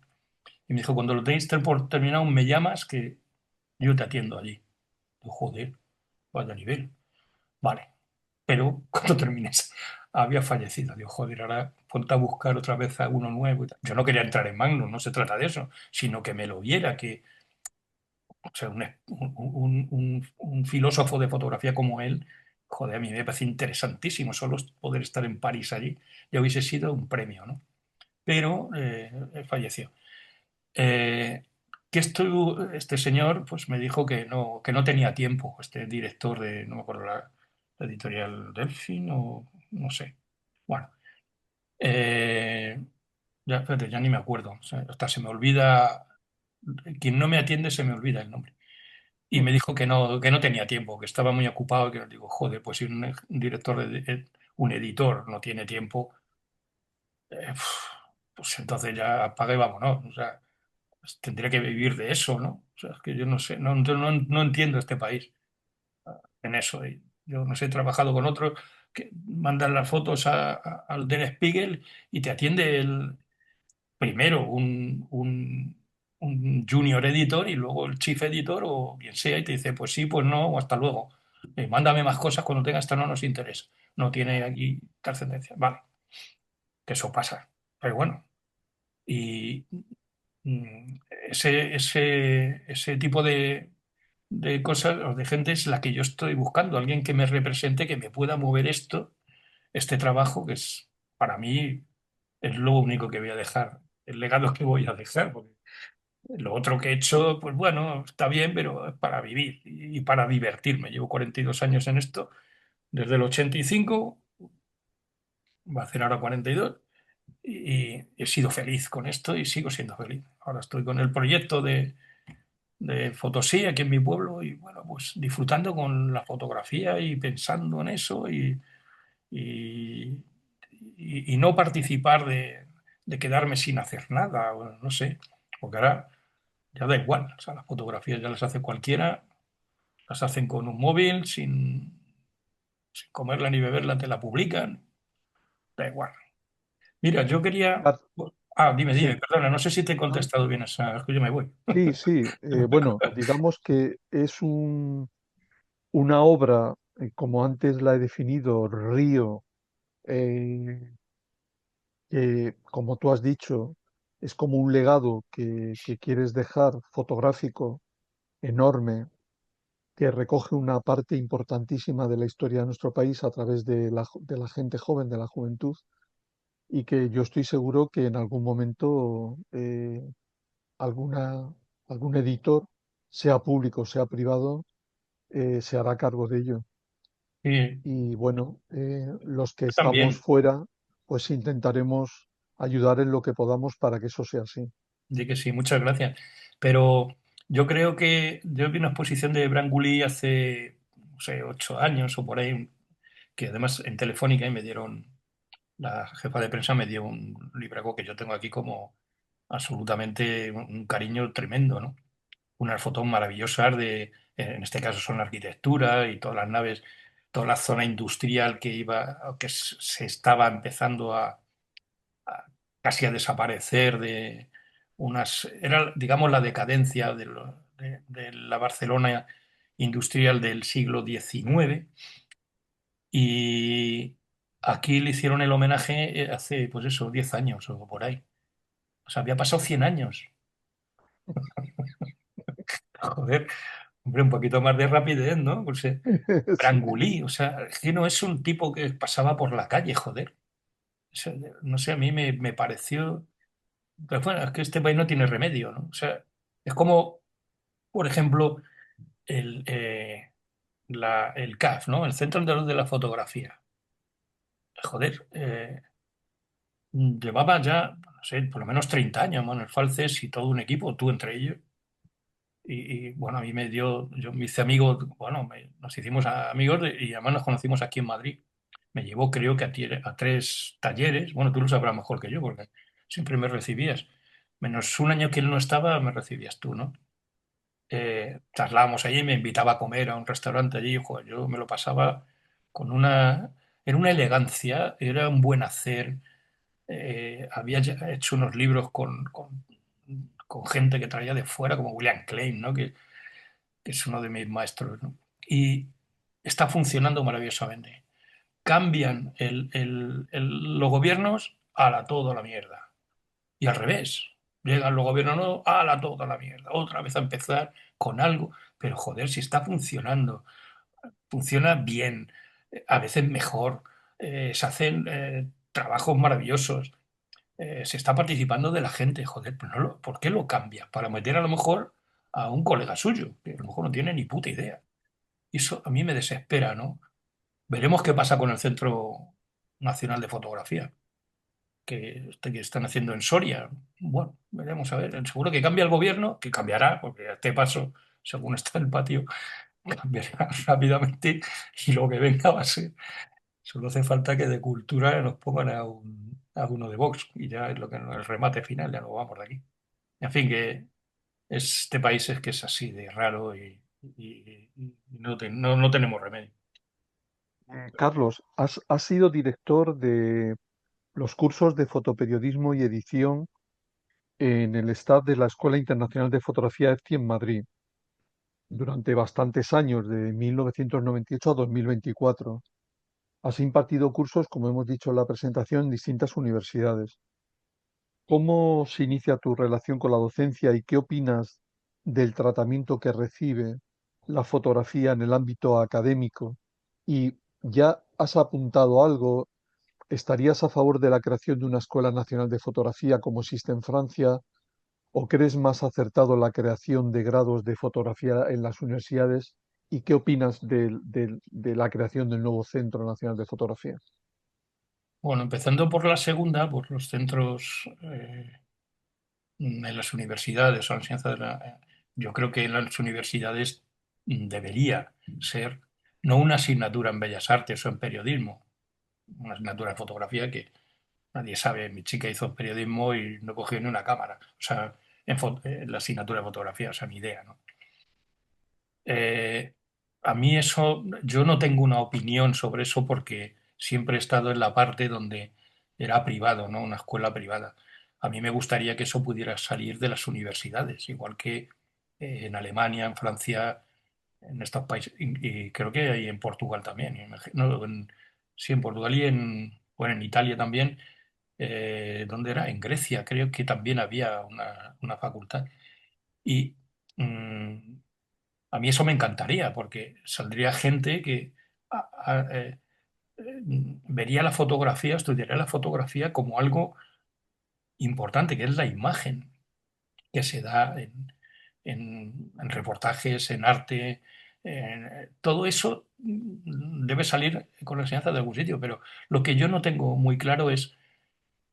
Speaker 2: Y me dijo, cuando lo tenéis por terminado, me llamas que yo te atiendo allí. Digo, joder, vaya nivel. Vale. Pero cuando termines, había fallecido. Digo, joder, ahora ponte a buscar otra vez a uno nuevo y tal. Yo no quería entrar en Magnum, no se trata de eso, sino que me lo viera, que, o sea, un filósofo de fotografía como él, joder, a mí me parece interesantísimo solo poder estar en París allí. Ya hubiese sido un premio, ¿no? Pero falleció. Eh, este señor pues me dijo que no tenía tiempo, este director de, no me acuerdo la editorial Delfín o no sé. Bueno, eh, ya, espérate, ya ni me acuerdo. O sea, hasta se me olvida, quien no me atiende se me olvida el nombre. Y me dijo que no tenía tiempo, que estaba muy ocupado, y que digo, joder, pues si un director, un editor no tiene tiempo, pues entonces ya apague y vámonos. O sea, pues tendría que vivir de eso, ¿no? O sea, es que yo no sé, no entiendo este país en eso. Y yo no sé, he trabajado con otros que mandan las fotos al Der Spiegel y te atiende primero un junior editor y luego el chief editor o quien sea y te dice, pues sí, pues no, o hasta luego. Mándame más cosas cuando tenga, esto no nos interesa. No tiene aquí trascendencia. Vale, que eso pasa. Pero bueno, y mm, ese tipo de cosas o de gente es la que yo estoy buscando, alguien que me represente, que me pueda mover este trabajo, que es para mí es lo único que voy a dejar, el legado que voy a dejar, porque lo otro que he hecho, pues bueno, está bien, pero es para vivir y para divertirme. Llevo 42 años en esto, desde el 85, va a hacer ahora 42, y he sido feliz con esto y sigo siendo feliz. Ahora estoy con el proyecto de Fotosí aquí en mi pueblo y bueno, pues disfrutando con la fotografía y pensando en eso y, y no participar de quedarme sin hacer nada, o no sé, porque ahora ya da igual, o sea, las fotografías ya las hace cualquiera, las hacen con un móvil, sin comerla ni beberla, te la publican, da igual. Mira, yo quería...
Speaker 1: Gar-
Speaker 2: dime,
Speaker 1: Sí,
Speaker 2: perdona, no sé si te he
Speaker 1: ¿no?
Speaker 2: contestado bien esa, es que yo me voy.
Speaker 1: Sí, sí. Bueno, digamos que es una obra, como antes la he definido, Río, eh, que, como tú has dicho, es como un legado que quieres dejar fotográfico enorme, que recoge una parte importantísima de la historia de nuestro país a través de la gente joven, de la juventud, y que yo estoy seguro que en algún momento alguna, algún editor, sea público, sea privado, se hará cargo de ello.
Speaker 2: Sí,
Speaker 1: Y bueno, los que
Speaker 2: yo
Speaker 1: estamos
Speaker 2: también.
Speaker 1: fuera, pues intentaremos ayudar en lo que podamos para que eso sea así.
Speaker 2: Di que sí, muchas gracias. Pero yo creo que yo vi una exposición de Brangulí hace, no sé, 8 años o por ahí, que además en Telefónica y me dieron, la jefa de prensa me dio un librego que yo tengo aquí como absolutamente un cariño tremendo, ¿no? Unas fotos maravillosas en este caso son la arquitectura y todas las naves, toda la zona industrial que se estaba empezando casi a desaparecer era, digamos, la decadencia de la Barcelona industrial del siglo XIX y, aquí le hicieron el homenaje hace, pues eso, 10 años o por ahí. O sea, había pasado 100 años. Joder, hombre, un poquito más de rapidez, ¿no? Pues,
Speaker 1: Sí.
Speaker 2: Brangulí, o sea, es que no es un tipo que pasaba por la calle, joder. O sea, no sé, a mí me pareció. Pero bueno, es que este país no tiene remedio, ¿no? O sea, es como, por ejemplo, el, el CAF, ¿no? El Centro Andaluz de la Fotografía. Joder, llevaba ya, no sé, por lo menos 30 años, Manuel Falces y todo un equipo, tú entre ellos. Bueno, a mí me dio, yo me hice amigo, bueno, nos hicimos amigos y además nos conocimos aquí en Madrid. Me llevó, creo que a 3 talleres. Bueno, tú lo sabrás mejor que yo, porque siempre me recibías. Menos un año que él no estaba, me recibías tú, ¿no? Charlábamos allí, me invitaba a comer a un restaurante allí, joder, yo me lo pasaba con era una elegancia, era un buen hacer. Había ya hecho unos libros con gente que traía de fuera, como William Klein, ¿no? Que es uno de mis maestros, ¿no? Y está funcionando maravillosamente. Cambian los gobiernos a la toda la mierda. Y al revés. Llegan los gobiernos nuevos a la toda la mierda. Otra vez a empezar con algo. Pero joder, si está funcionando, funciona bien, a veces mejor, se hacen trabajos maravillosos, se está participando de la gente, joder, pues ¿por qué lo cambia? Para meter a lo mejor a un colega suyo, que a lo mejor no tiene ni puta idea. Y eso a mí me desespera, ¿no? Veremos qué pasa con el Centro Nacional de Fotografía, que están haciendo en Soria. Bueno, veremos a ver. Seguro que cambia el gobierno, que cambiará, porque a este paso, según está el patio, cambiará rápidamente y lo que venga va a ser. Solo hace falta que de cultura nos pongan a uno de Vox y ya es lo que el remate final, ya nos vamos de aquí. En fin, que este país es que es así de raro y no tenemos remedio.
Speaker 1: Carlos, has sido director de los cursos de fotoperiodismo y edición en el staff de la Escuela Internacional de Fotografía EFTI en Madrid durante bastantes años, de 1998 a 2024. Has impartido cursos, como hemos dicho en la presentación, en distintas universidades. ¿Cómo se inicia tu relación con la docencia y qué opinas del tratamiento que recibe la fotografía en el ámbito académico? ¿Y ya has apuntado algo? ¿Estarías a favor de la creación de una Escuela Nacional de Fotografía como existe en Francia? ¿O crees más acertado la creación de grados de fotografía en las universidades? ¿Y qué opinas de la creación del nuevo Centro Nacional de Fotografía?
Speaker 2: Bueno, empezando por la segunda, por los centros en las universidades o la enseñanza yo creo que en las universidades debería ser no una asignatura en Bellas Artes o en periodismo, una asignatura en fotografía que nadie sabe. Mi chica hizo periodismo y no cogió ni una cámara. O sea, en la asignatura de fotografía, o sea, ni idea, ¿no? Eh, a mí eso, yo no tengo una opinión sobre eso porque siempre he estado en la parte donde era privado, ¿no? Una escuela privada. A mí me gustaría que eso pudiera salir de las universidades, igual que en Alemania, en Francia, en estos países, y creo que hay en Portugal también. No, sí, en Portugal y bueno, en Italia también. ¿Dónde era? En Grecia, creo que también había una facultad. Y mm, a mí eso me encantaría, porque saldría gente que a- a- eh, vería la fotografía, estudiaría la fotografía como algo importante, que es la imagen que se da en reportajes, en arte. Todo eso debe salir con la enseñanza de algún sitio, pero lo que yo no tengo muy claro es,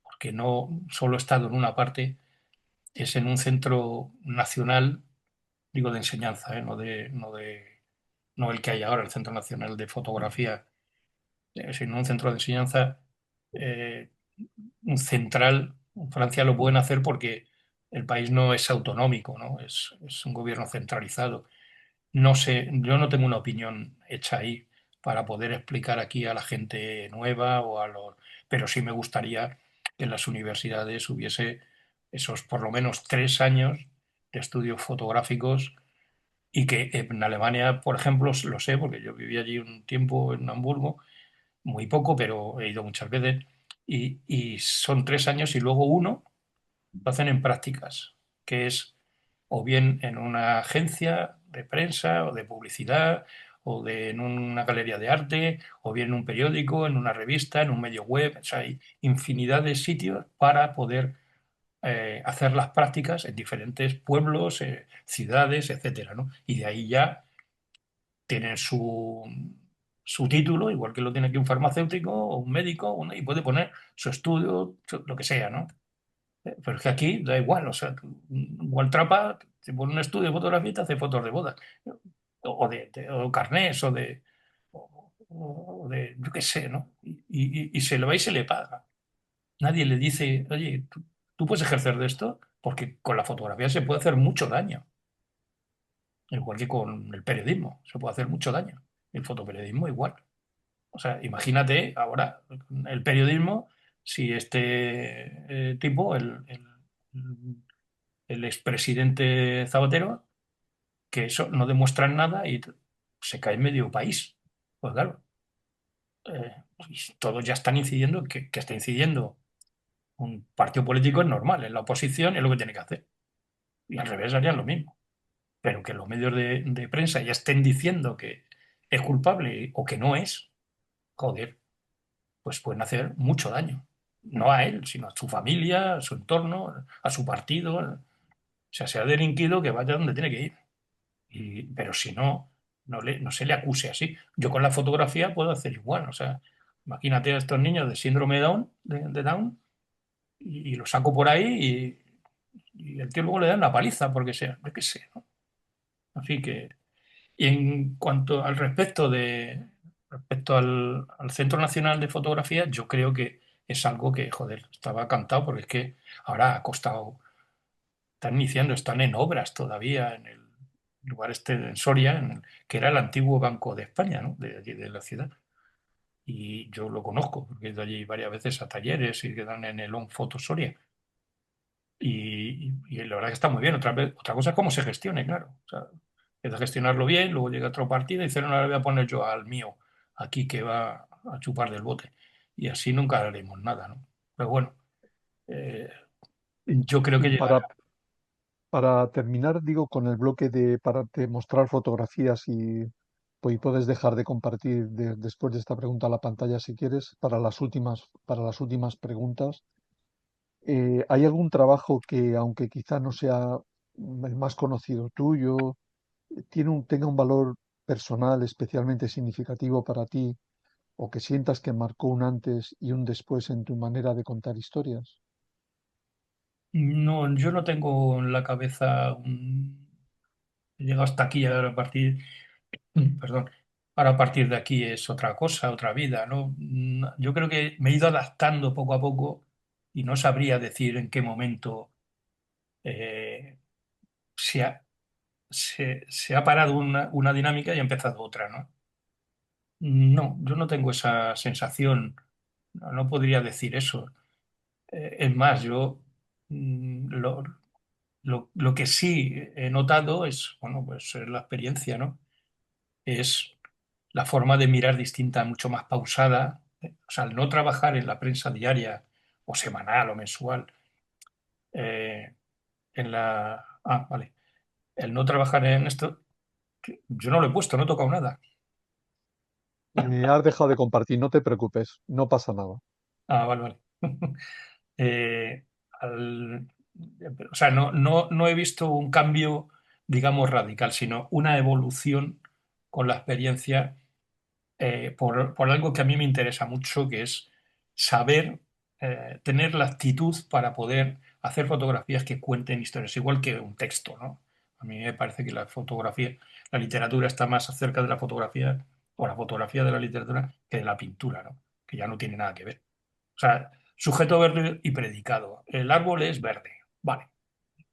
Speaker 2: porque no solo he estado en una parte, es en un centro nacional, digo de enseñanza, no el que hay ahora, el Centro Nacional de Fotografía, sino un centro de enseñanza, eh, un central. En Francia lo pueden hacer porque el país no es autonómico, ¿no? Es un gobierno centralizado. No sé, yo no tengo una opinión hecha ahí para poder explicar aquí a la gente nueva pero sí me gustaría que en las universidades hubiese esos por lo menos 3 años de estudios fotográficos y que en Alemania, por ejemplo, lo sé porque yo viví allí un tiempo en Hamburgo, muy poco, pero he ido muchas veces, y son 3 años y luego uno lo hacen en prácticas, que es o bien en una agencia de prensa o de publicidad, en una galería de arte, o bien en un periódico, en una revista, en un medio web. O sea, hay infinidad de sitios para poder hacer las prácticas en diferentes pueblos, ciudades, etcétera, ¿no? Y de ahí ya tienen su título, igual que lo tiene aquí un farmacéutico o un médico, y puede poner su estudio, lo que sea, ¿no? Pero es que aquí da igual, o sea, igual Trapa te pone un estudio de fotografía y te hace fotos de bodas, o carnés, o de, yo qué sé, ¿no? Y se le va y se le paga. Nadie le dice, oye, tú puedes ejercer de esto, porque con la fotografía se puede hacer mucho daño, igual que con el periodismo, se puede hacer mucho daño. El fotoperiodismo igual. O sea, imagínate ahora el periodismo, si este tipo, el expresidente Zapatero, que eso no demuestra nada y se cae medio país. Pues claro, y todos ya están incidiendo, que está incidiendo un partido político es normal, en la oposición es lo que tiene que hacer. Y al revés harían lo mismo. Pero que los medios de prensa ya estén diciendo que es culpable o que no es, joder, pues pueden hacer mucho daño. No a él, sino a su familia, a su entorno, a su partido. O sea, se ha delinquido que vaya donde tiene que ir. Pero si no, no se le acuse así. Yo con la fotografía puedo hacer igual. O sea, imagínate a estos niños de síndrome de Down, y los saco por ahí y el tío luego le da una paliza porque sea, yo qué sé, ¿no? Así que, y en cuanto al respecto al Centro Nacional de Fotografía, yo creo que es algo que, joder, estaba cantado porque es que ahora ha costado, están iniciando, están en obras todavía en el lugar este en Soria, que era el antiguo Banco de España, ¿no? De allí de la ciudad. Y yo lo conozco, porque he ido allí varias veces a talleres y quedan en el On Foto Soria. Y la verdad que está muy bien. Otra cosa es cómo se gestione, claro. O sea, es de gestionarlo bien, luego llega otro partido y dice, no, ahora le voy a poner yo al mío aquí que va a chupar del bote. Y así nunca haremos nada, ¿no? Pero bueno, eh,
Speaker 1: Y,
Speaker 2: yo creo
Speaker 1: y
Speaker 2: que
Speaker 1: para,
Speaker 2: llegará.
Speaker 1: para terminar, digo, con el bloque de mostrar fotografías y puedes dejar de compartir después de esta pregunta la pantalla si quieres, para las últimas preguntas. ¿Hay algún trabajo que, aunque quizá no sea el más conocido tuyo, tenga un valor personal especialmente significativo para ti o que sientas que marcó un antes y un después en tu manera de contar historias?
Speaker 2: No, yo no tengo en la cabeza he llegado hasta aquí y ahora a partir, perdón, ahora a partir de aquí es otra cosa, otra vida, ¿no? Yo creo que me he ido adaptando poco a poco y no sabría decir en qué momento eh, se ha, se ha parado una dinámica y ha empezado otra, ¿no? No, yo no tengo esa sensación, no podría decir eso. Es más, yo lo que sí he notado es, bueno, pues la experiencia, ¿no? Es la forma de mirar distinta, mucho más pausada. O sea, al no trabajar en la prensa diaria o semanal o mensual, eh, vale. El no trabajar en esto, yo no lo he puesto, no he tocado nada.
Speaker 1: Has dejado de compartir, no te preocupes, no pasa nada.
Speaker 2: Ah, vale, vale. Eh, al- o sea, no he visto un cambio, digamos, radical, sino una evolución con la experiencia, por algo que a mí me interesa mucho, que es saber, tener la actitud para poder hacer fotografías que cuenten historias, igual que un texto, ¿no? A mí me parece que la fotografía, la literatura está más cerca de la fotografía, o la fotografía de la literatura, que de la pintura, ¿no? Que ya no tiene nada que ver. O sea, sujeto verde y predicado. El árbol es verde. Vale.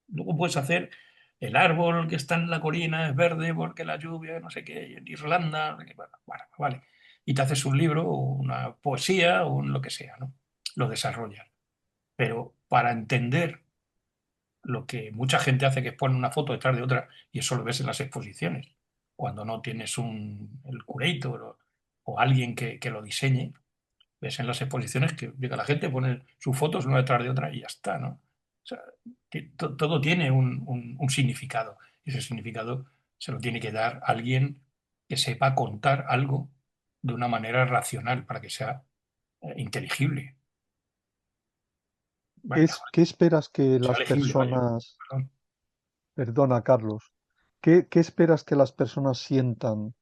Speaker 2: Luego puedes hacer el árbol que está en la colina es verde porque la lluvia, no sé qué, en Irlanda, no sé qué. Bueno, vale. Y te haces un libro o una poesía o lo que sea, ¿no? Lo desarrollas. Pero para entender lo que mucha gente hace, que es poner una foto detrás de otra, y eso lo ves en las exposiciones, cuando no tienes el curator o alguien que lo diseñe, Ves en las exposiciones que llega la gente, pone sus fotos una detrás de otra y ya está, ¿no? O sea, todo tiene un significado. Y ese significado se lo tiene que dar alguien que sepa contar algo de una manera racional para que sea inteligible. Bueno,
Speaker 1: ¿Qué esperas que
Speaker 2: sea
Speaker 1: las
Speaker 2: legible, vaya.
Speaker 1: personas,
Speaker 2: Perdón.
Speaker 1: perdona, Carlos, qué esperas que las personas sientan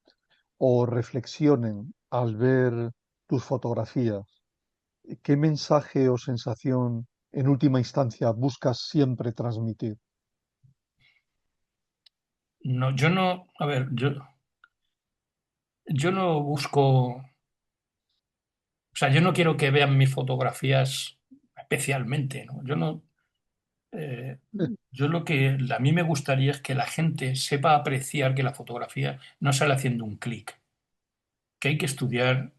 Speaker 1: o reflexionen al ver tus fotografías? ¿Qué mensaje o sensación en última instancia buscas siempre transmitir?
Speaker 2: No, yo no, a ver, yo no busco, o sea, yo no quiero que vean mis fotografías especialmente, ¿no? Yo no, eh,
Speaker 1: Eh,
Speaker 2: yo lo que a mí me gustaría es que la gente sepa apreciar que la fotografía no sale haciendo un clic, que hay que estudiar,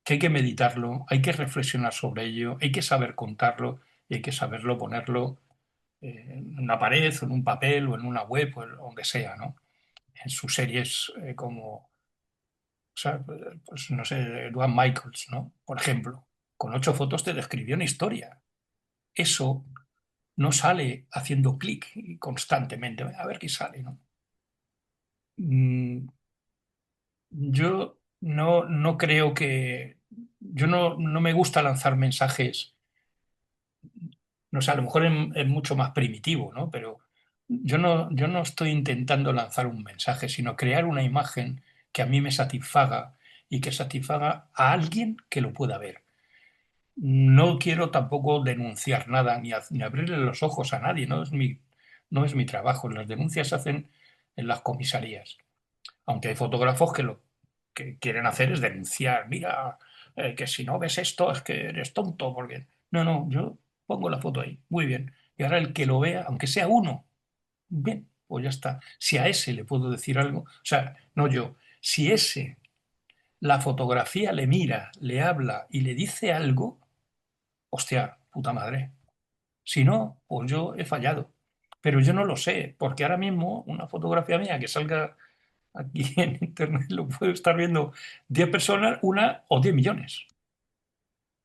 Speaker 2: que hay que meditarlo, hay que reflexionar sobre ello, hay que saber contarlo y hay que saberlo ponerlo en una pared o en un papel o en una web o donde sea, ¿no? En sus series como, o sea, pues no sé, Duane Michaels, ¿no? Por ejemplo, con 8 fotos te describió una historia. Eso no sale haciendo clic constantemente, a ver qué sale, ¿no? Mm, Yo no creo que, yo no me gusta lanzar mensajes, no sé, a lo mejor es mucho más primitivo, ¿no? Pero yo no estoy intentando lanzar un mensaje, sino crear una imagen que a mí me satisfaga y que satisfaga a alguien que lo pueda ver. No quiero tampoco denunciar nada ni abrirle los ojos a nadie, no es mi trabajo. Las denuncias se hacen en las comisarías. Aunque hay fotógrafos que lo que quieren hacer es denunciar. Mira, que si no ves esto es que eres tonto, porque... No, yo pongo la foto ahí, muy bien. Y ahora el que lo vea, aunque sea uno, bien, pues ya está. Si a ese le puedo decir algo, o sea, no yo, si ese la fotografía le mira, le habla y le dice algo, hostia, puta madre. Si no, pues yo he fallado. Pero yo no lo sé, porque ahora mismo una fotografía mía que salga aquí en internet lo puedo estar viendo 10 personas, una o 10 millones.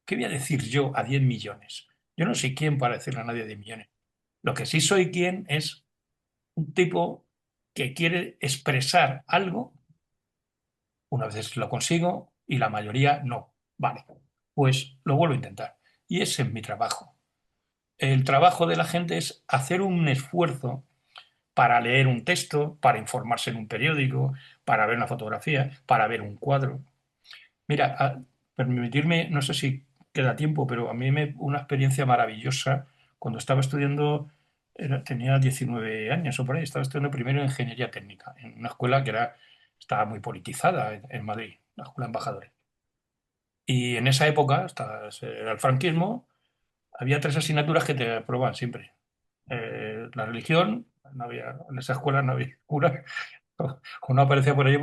Speaker 2: ¿Qué voy a decir yo a 10 millones? Yo no soy quien para decirle a nadie a 10 millones. Lo que sí soy quien es un tipo que quiere expresar algo, una vez lo consigo y la mayoría no. Vale, pues lo vuelvo a intentar. Y ese es mi trabajo. El trabajo de la gente es hacer un esfuerzo para leer un texto, para informarse en un periódico, para ver una fotografía, para ver un cuadro. Mira, permitirme, no sé si queda tiempo, pero a mí una experiencia maravillosa cuando estaba estudiando, tenía 19 años o por ahí, estaba estudiando primero ingeniería técnica en una escuela que estaba muy politizada en Madrid, la Escuela de Embajadores. Y en esa época, hasta era el franquismo, había 3 asignaturas que te aprobaban siempre. La religión, no había, en esa escuela no había cura, o no aparecía por allí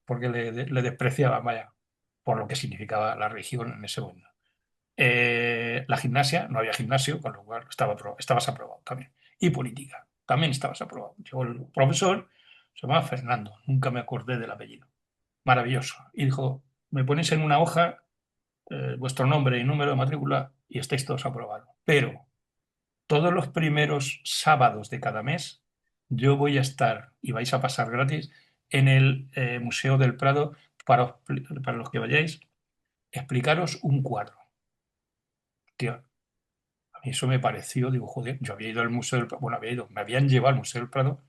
Speaker 2: porque le despreciaban, vaya, por lo que significaba la religión en ese momento. La gimnasia, no había gimnasio, con lo cual estabas aprobado también. Y política, también estabas aprobado. Llegó el profesor, se llamaba Fernando, nunca me acordé del apellido. Maravilloso. Y dijo, me ponéis en una hoja vuestro nombre y número de matrícula y estáis todos aprobados. Pero todos los primeros sábados de cada mes yo voy a estar y vais a pasar gratis en el Museo del Prado para los que vayáis, explicaros un cuadro. Tío, a mí eso me pareció, digo, joder, yo había ido al Museo del Prado, bueno, había ido, me habían llevado al Museo del Prado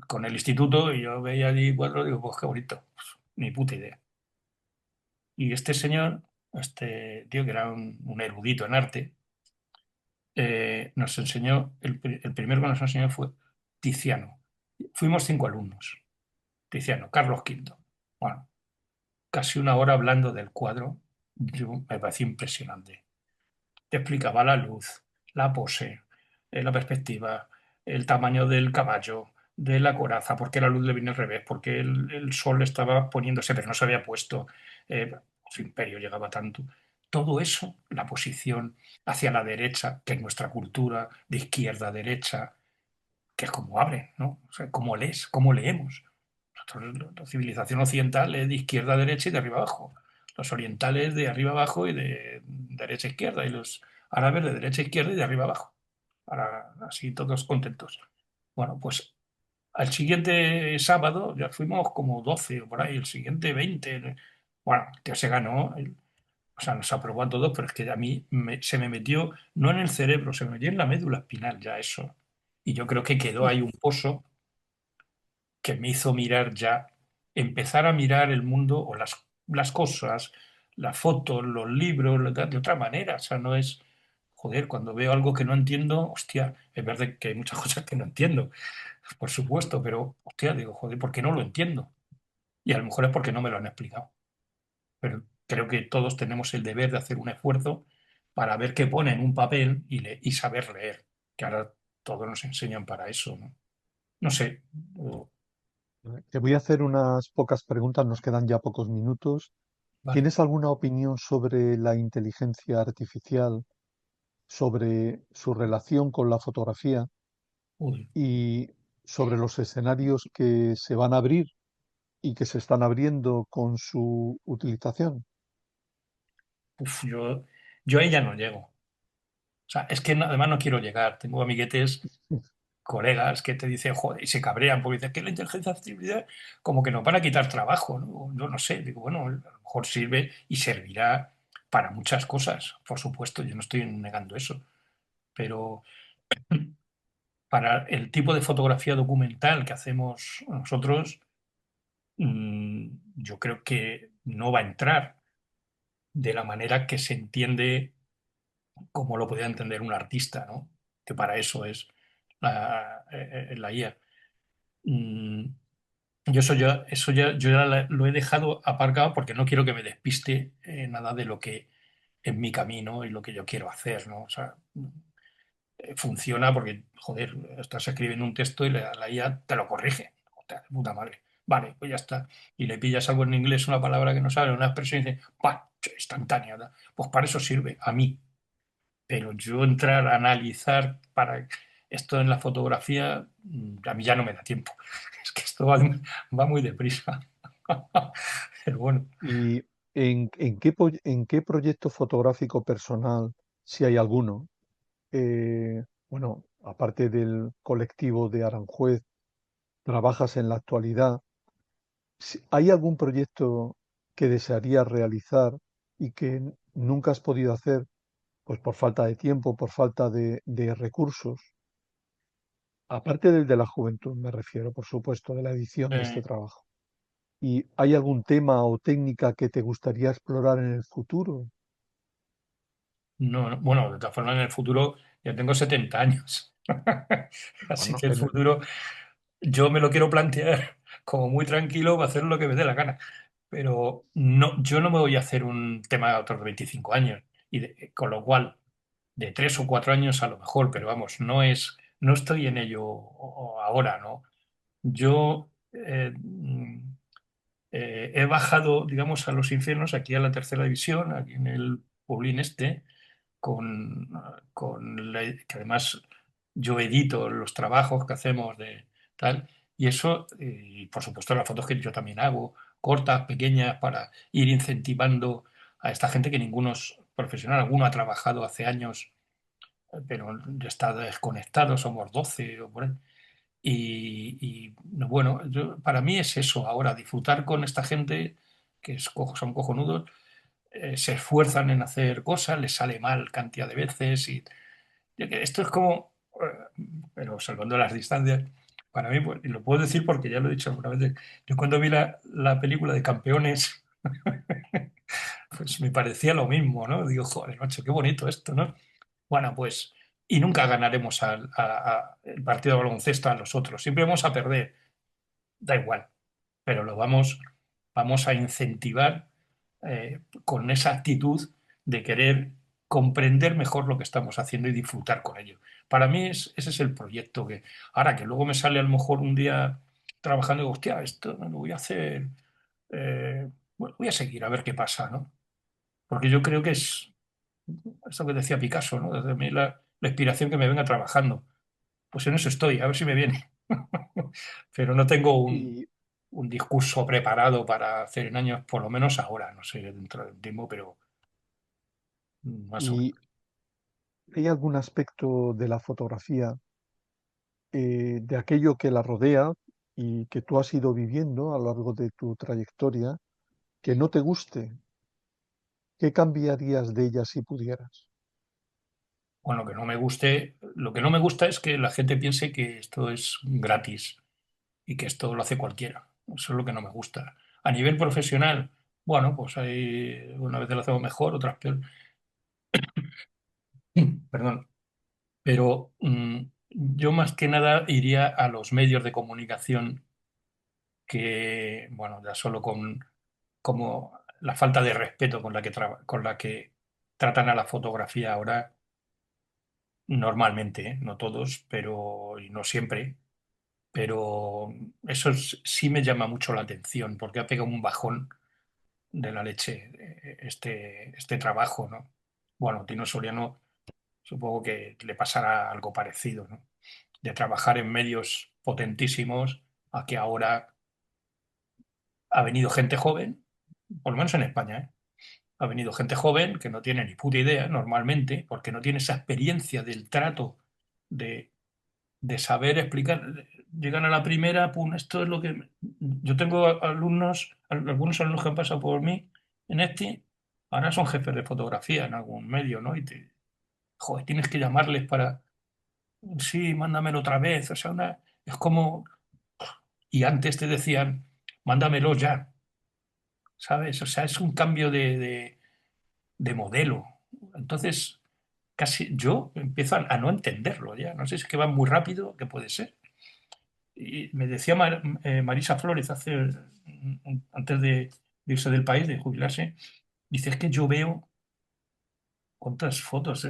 Speaker 2: con el instituto y yo veía allí cuadros, digo, pues qué bonito, pues, ni puta idea. Y este señor, este tío que era un erudito en arte, nos enseñó, el primero que nos enseñó fue Tiziano. Fuimos 5 alumnos. Tiziano, Carlos Quinto. Bueno, casi una hora hablando del cuadro, me pareció impresionante. Te explicaba la luz, la pose, la perspectiva, el tamaño del caballo, de la coraza, por qué la luz le viene al revés, por qué el sol estaba poniéndose, pero no se había puesto, su imperio llegaba tanto. Todo eso, la posición hacia la derecha, que es nuestra cultura, de izquierda a derecha, que es como abre, ¿no? O sea, cómo lees, cómo leemos. Nosotros, la civilización occidental es de izquierda a derecha y de arriba a abajo. los orientales de arriba abajo y de derecha a izquierda, y los árabes de derecha a izquierda y de arriba abajo. Ahora, así todos contentos. Bueno, pues al siguiente sábado ya fuimos como 12 o por ahí, el siguiente 20. Bueno, que se ganó, o sea, nos aprobó a todos, pero es que a mí se me metió, no en el cerebro, se me metió en la médula espinal ya eso. Y yo creo que quedó ahí un pozo que me hizo mirar ya, empezar a mirar el mundo o las cosas, las fotos, los libros, de otra manera. O sea, no es, joder, cuando veo algo que no entiendo, hostia, es verdad que hay muchas cosas que no entiendo, por supuesto, pero, hostia, digo, joder, ¿por qué no lo entiendo? Y a lo mejor es porque no me lo han explicado. Pero creo que todos tenemos el deber de hacer un esfuerzo para ver qué pone en un papel y saber leer, que ahora todos nos enseñan para eso, ¿no? No sé,
Speaker 1: Te voy a hacer unas pocas preguntas, nos quedan ya pocos minutos.
Speaker 2: vale.
Speaker 1: ¿Tienes alguna opinión sobre la inteligencia artificial, sobre su relación con la fotografía
Speaker 2: Uy.
Speaker 1: y sobre los escenarios que se van a abrir y que se están abriendo con su utilización?
Speaker 2: Uf, yo ahí ya no llego. O sea, es que además no quiero llegar. Tengo amiguetes, colegas que te dicen, joder, y se cabrean porque dicen que la inteligencia artificial como que nos van a quitar trabajo, ¿no? Yo no sé, digo, bueno, a lo mejor sirve y servirá para muchas cosas, por supuesto, yo no estoy negando eso, pero para el tipo de fotografía documental que hacemos nosotros, yo creo que no va a entrar de la manera que se entiende como lo podía entender un artista, ¿no? Que para eso es la IA. Mm, yo ya lo he dejado aparcado porque no quiero que me despiste nada de lo que es mi camino y lo que yo quiero hacer, ¿no? O sea, funciona porque, joder, estás escribiendo un texto y la IA te lo corrige. Joder, de puta madre. Vale, pues ya está. Y le pillas algo en inglés, una palabra que no sabe, una expresión y dice, ¡pah! Instantánea. ¿No? Pues para eso sirve, a mí. Pero yo entrar a analizar para esto en la fotografía, a mí ya no me da tiempo. Es que esto va muy deprisa. Pero bueno,
Speaker 1: ¿Y en qué proyecto fotográfico personal, si hay alguno, bueno, aparte del colectivo de Aranjuez, trabajas en la actualidad? ¿Hay algún proyecto que desearías realizar y que nunca has podido hacer, pues por falta de tiempo, por falta de recursos? Aparte del de la juventud, me refiero, por supuesto, de la edición de este
Speaker 2: eh,
Speaker 1: trabajo. ¿Y hay algún tema o técnica que te gustaría explorar en el futuro?
Speaker 2: bueno, de todas formas, en el futuro ya tengo 70 años. Así
Speaker 1: Bueno,
Speaker 2: que el futuro yo me lo quiero plantear como muy tranquilo para hacer lo que me dé la gana. Pero no, yo no me voy a hacer un tema de otros 25 años. Con lo cual, de 3 o 4 años a lo mejor, pero vamos, no estoy en ello ahora, ¿no? Yo he bajado, digamos, a los infiernos, aquí a la tercera división, aquí en el Pueblín este, con, que además yo edito los trabajos que hacemos de tal, y eso, y por supuesto las fotos que yo también hago, cortas, pequeñas, para ir incentivando a esta gente que ninguno es profesional, alguno ha trabajado hace años, pero ya está desconectado, somos 12 o por ahí. Bueno, para mí es eso ahora, disfrutar con esta gente que son cojonudos, se esfuerzan en hacer cosas, les sale mal cantidad de veces y esto es como, pero salvando las distancias, para mí, pues, y lo puedo decir porque ya lo he dicho alguna vez, yo cuando vi la película de Campeones, pues me parecía lo mismo, ¿no? Digo, joder, macho, qué bonito esto, ¿no? Bueno, pues, y nunca ganaremos el partido de baloncesto a los otros, siempre vamos a perder, da igual, pero vamos a incentivar con esa actitud de querer comprender mejor lo que estamos haciendo y disfrutar con ello. Para mí ese es el proyecto que, ahora que luego me sale a lo mejor un día trabajando y digo, hostia, esto no lo voy a hacer, bueno, voy a seguir a ver qué pasa, ¿no? Porque yo creo que es eso que decía Picasso, ¿no? Desde mí la inspiración que me venga trabajando. Pues en eso estoy, a ver si me viene. Pero no tengo un,
Speaker 1: Y
Speaker 2: un discurso preparado para hacer en años, por lo menos ahora, no sé, dentro del tiempo, pero más o menos.
Speaker 1: ¿Y hay algún aspecto de la fotografía, de aquello que la rodea y que tú has ido viviendo a lo largo de tu trayectoria, que no te guste? ¿Qué cambiarías de ella si pudieras?
Speaker 2: Bueno, que no me guste, lo que no me gusta es que la gente piense que esto es gratis y que esto lo hace cualquiera. Eso es lo que no me gusta. A nivel profesional, bueno, pues hay una vez lo hacemos mejor, otras peor. Perdón. Pero yo más que nada iría a los medios de comunicación que, bueno, ya solo con como la falta de respeto con la que tratan a la fotografía ahora, normalmente, ¿eh? No todos, pero y no siempre, pero eso sí me llama mucho la atención porque ha pegado un bajón de la leche este trabajo, ¿no? Bueno, Tino Soriano supongo que le pasará algo parecido, ¿no? De trabajar en medios potentísimos a que ahora ha venido gente joven, por lo menos en España, ¿eh? Ha venido gente joven que no tiene ni puta idea normalmente, porque no tiene esa experiencia del trato, de, de saber explicar. Llegan a la primera, pum, esto es lo que... Yo tengo alumnos, algunos alumnos que han pasado por mí en ahora son jefes de fotografía en algún medio, ¿no? Joder, tienes que llamarles para, sí, mándamelo otra vez, o sea, es como, y antes te decían, mándamelo ya, ¿sabes? O sea, es un cambio de modelo. Entonces, casi yo empiezo a no entenderlo ya. No sé si es que va muy rápido, que puede ser. Y me decía Marisa Flores antes de irse del país, de jubilarse, dice, es que yo veo cuántas fotos,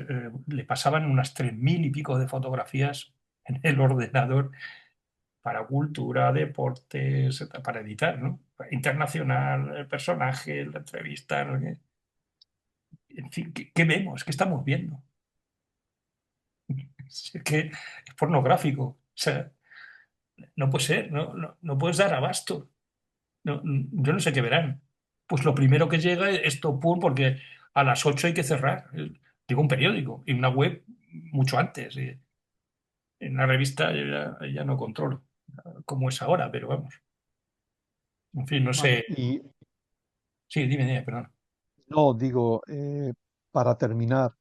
Speaker 2: le pasaban unas 3.000 y pico de fotografías en el ordenador para cultura, deportes, para editar, ¿no? Internacional, el personaje, la entrevista, ¿no? En fin, ¿qué vemos? ¿Qué estamos viendo? Es que es pornográfico. O sea, no puede ser, no puedes dar abasto. Yo no sé qué verán. Pues lo primero que llega es esto, pum, porque a las 8 hay que cerrar. Digo, un periódico y una web mucho antes. En una revista ya no controlo cómo es ahora, pero vamos. En fin, no
Speaker 1: Vale,
Speaker 2: sé.
Speaker 1: y
Speaker 2: Sí, dime, perdón.
Speaker 1: no digo, para terminar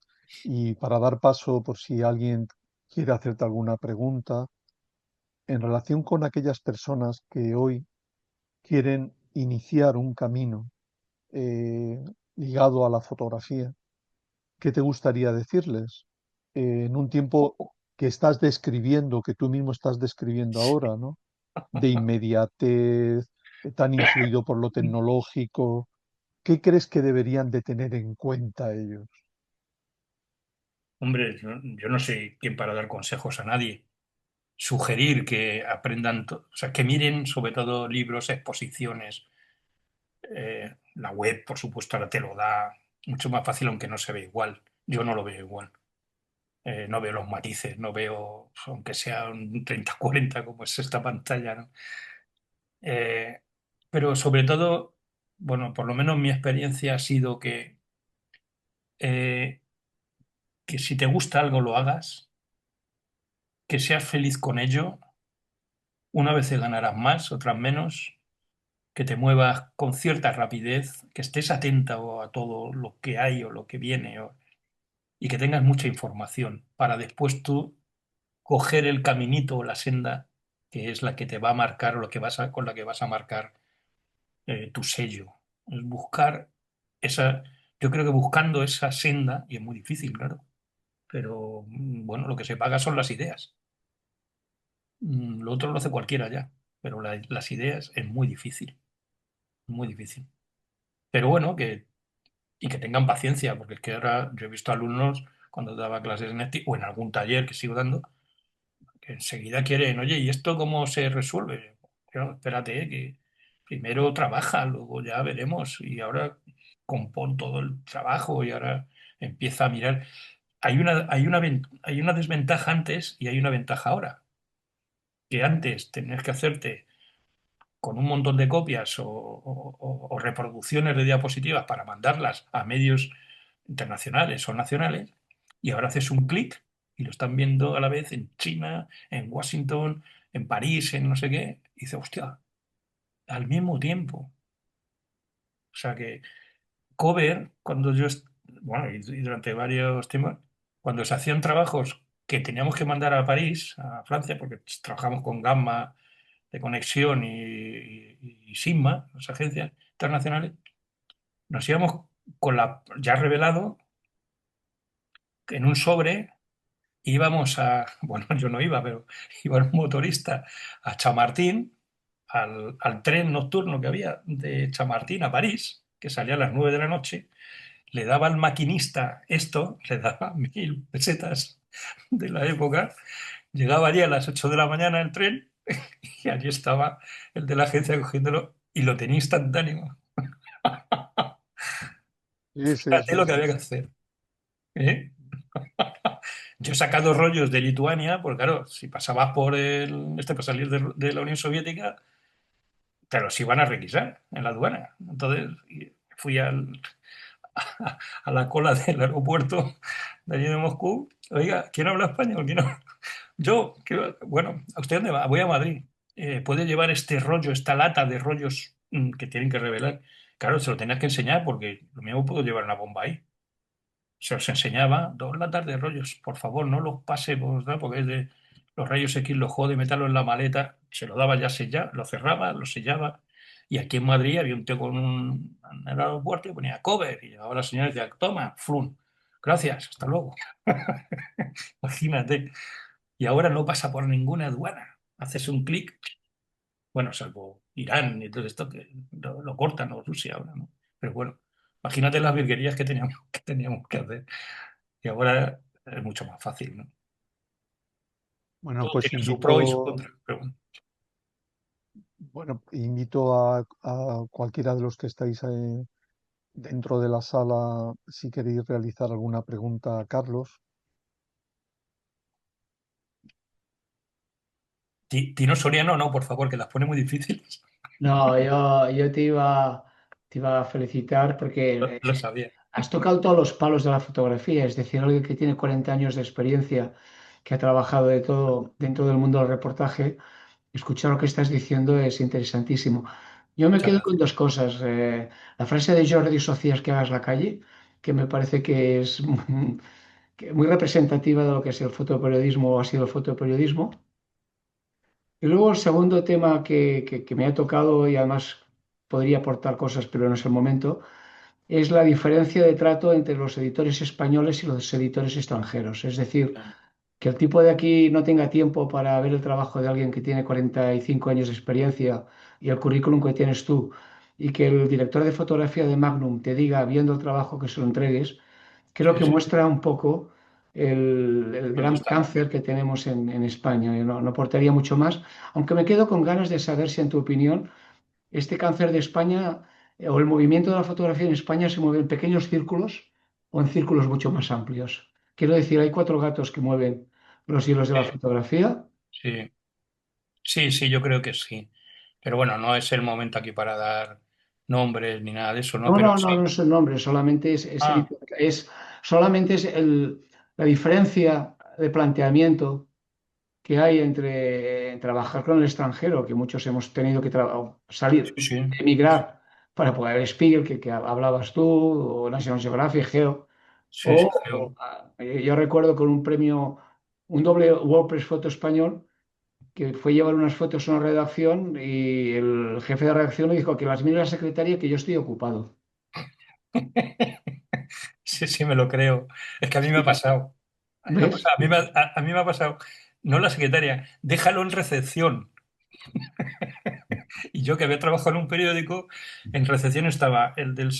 Speaker 1: y para dar paso por si alguien quiere hacerte alguna pregunta, en relación con aquellas personas que hoy quieren iniciar un camino eh, ligado a la fotografía, ¿qué te gustaría decirles? En un tiempo que estás describiendo, que tú mismo estás describiendo ahora, ¿no? De inmediatez, tan influido por lo tecnológico, ¿qué crees que deberían de tener en cuenta ellos?
Speaker 2: Hombre, yo no soy quien para dar consejos a nadie. Sugerir que aprendan, o sea, que miren sobre todo libros, exposiciones. La web, por supuesto, ahora te lo da mucho más fácil, aunque no se ve igual. Yo no lo veo igual. No veo los matices, no veo, aunque sea un 30-40 como es esta pantalla, ¿no? Eh, pero sobre todo, bueno, por lo menos mi experiencia ha sido eh, que si te gusta algo lo hagas, que seas feliz con ello. Una vez ganarás más, otras menos, que te muevas con cierta rapidez, que estés atenta a todo lo que hay o lo que viene y que tengas mucha información para después tú coger el caminito o la senda que es la que te va a marcar o con la que vas a marcar tu sello. Es buscar esa, yo creo que buscando esa senda, y es muy difícil, claro, pero bueno, lo que se paga son las ideas. Lo otro lo hace cualquiera ya, pero las ideas es muy difícil. Pero bueno, y que tengan paciencia, porque es que ahora yo he visto alumnos cuando daba clases en o en algún taller que sigo dando, que enseguida quieren, oye, ¿y esto cómo se resuelve? Pero espérate, que primero trabaja, luego ya veremos, y ahora compón todo el trabajo y ahora empieza a mirar. Hay una desventaja antes y hay una ventaja ahora, que antes tenías que hacerte con un montón de copias o reproducciones de diapositivas para mandarlas a medios internacionales o nacionales, y ahora haces un clic y lo están viendo a la vez en China, en Washington, en París, en no sé qué, y dice, hostia, al mismo tiempo. O sea que Cover, cuando bueno, y durante varios temas, cuando se hacían trabajos que teníamos que mandar a París, a Francia, porque trabajamos con Gamma de Conexión y Sigma, las agencias internacionales, nos íbamos con ya revelado en un sobre, íbamos bueno, yo no iba, pero iba un motorista a Chamartín, al tren nocturno que había de Chamartín a París, que salía a las 9 de la noche, le daba al maquinista esto, le daba 1.000 pesetas de la época, llegaba allí a las 8 de la mañana el tren y allí estaba el de la agencia cogiéndolo y lo tenía instantáneo.
Speaker 1: Sí, sí,
Speaker 2: Fíjate
Speaker 1: sí,
Speaker 2: lo que
Speaker 1: sí.
Speaker 2: había que hacer. ¿Eh? Yo he sacado rollos de Lituania, porque claro, si pasabas por para salir de la Unión Soviética, te los iban a requisar en la aduana. Entonces fui a la cola del aeropuerto de allí de Moscú. Oiga, ¿quién habla español? ¿Quién habla? Yo, bueno, ¿a usted dónde va? Voy a Madrid. ¿Puede llevar este rollo, esta lata de rollos que tienen que revelar? Claro, se lo tenías que enseñar porque lo mismo puedo llevar una bomba ahí. Se los enseñaba 2 latas de rollos. Por favor, no los pasemos, ¿no? Porque es de los rayos X, los jode, meterlo en la maleta. Se lo daba ya sellado, lo cerraba, lo sellaba. Y aquí en Madrid había un tío en el aeropuerto y ponía cover. Y llegaba la señora y decía, toma, flun. Gracias, hasta luego. Imagínate. Y ahora no pasa por ninguna aduana. Haces un clic, bueno, salvo Irán y todo esto, que lo cortan, o Rusia ahora, ¿no? Pero bueno, imagínate las virguerías que teníamos que hacer. Y ahora es mucho más fácil, ¿no?
Speaker 1: Bueno,
Speaker 2: Todo
Speaker 1: pues
Speaker 2: tiene su pro y su
Speaker 1: invito,
Speaker 2: contra, pero bueno.
Speaker 1: bueno, invito a cualquiera de los que estáis dentro de la sala, si queréis realizar alguna pregunta a Carlos.
Speaker 2: Tino Soriano, no, por favor, que las pone muy difíciles.
Speaker 3: No, yo te iba a felicitar porque
Speaker 2: Lo sabía.
Speaker 3: has tocado todos los palos de la fotografía, es decir, alguien que tiene 40 años de experiencia, que ha trabajado de todo dentro del mundo del reportaje. Escuchar lo que estás diciendo es interesantísimo. Yo me
Speaker 2: Muchas
Speaker 3: quedo con
Speaker 2: gracias.
Speaker 3: dos cosas. La frase de Jordi Socias que hagas la calle, que me parece que es muy representativa de lo que es el fotoperiodismo o ha sido el fotoperiodismo. Y luego el segundo tema que me ha tocado y además podría aportar cosas, pero no es el momento, es la diferencia de trato entre los editores españoles y los editores extranjeros. Es decir, que el tipo de aquí no tenga tiempo para ver el trabajo de alguien que tiene 45 años de experiencia y el currículum que tienes tú, y que el director de fotografía de Magnum te diga, viendo el trabajo, que se lo entregues, creo
Speaker 2: Sí,
Speaker 3: que
Speaker 2: sí.
Speaker 3: muestra un poco el
Speaker 2: ¿Dónde
Speaker 3: gran
Speaker 2: estamos?
Speaker 3: cáncer que tenemos en España. Yo no aportaría mucho más, aunque me quedo con ganas de saber si, en tu opinión, este cáncer de España o el movimiento de la fotografía en España se mueve en pequeños círculos o en círculos mucho más amplios. Quiero decir, hay cuatro gatos que mueven los hilos de la fotografía.
Speaker 2: Sí, sí, sí, yo creo que sí. Pero bueno, no es el momento aquí para dar nombres ni nada de eso, ¿no?
Speaker 3: No,
Speaker 2: Pero
Speaker 3: no, no,
Speaker 2: sí.
Speaker 3: no es el nombre, solamente
Speaker 2: Ah,
Speaker 3: solamente es la diferencia de planteamiento que hay entre trabajar con el extranjero, que muchos hemos tenido que salir,
Speaker 2: sí, sí,
Speaker 3: emigrar para poder Spiegel, que hablabas tú, o National Geographic, Geo.
Speaker 2: sí, sí,
Speaker 3: O, yo recuerdo con un premio, un doble WordPress Foto Español, que fue llevar unas fotos a una redacción y el jefe de redacción le dijo que las mire la secretaria, que yo estoy ocupado.
Speaker 2: sí, sí, me lo creo. Es que a mí me ha
Speaker 3: Sí.
Speaker 2: pasado. A mí me ha
Speaker 3: ¿Ves?
Speaker 2: pasado, a mí me ha pasado. No la secretaria, déjalo en recepción. Y yo que había trabajado en un periódico, en recepción estaba el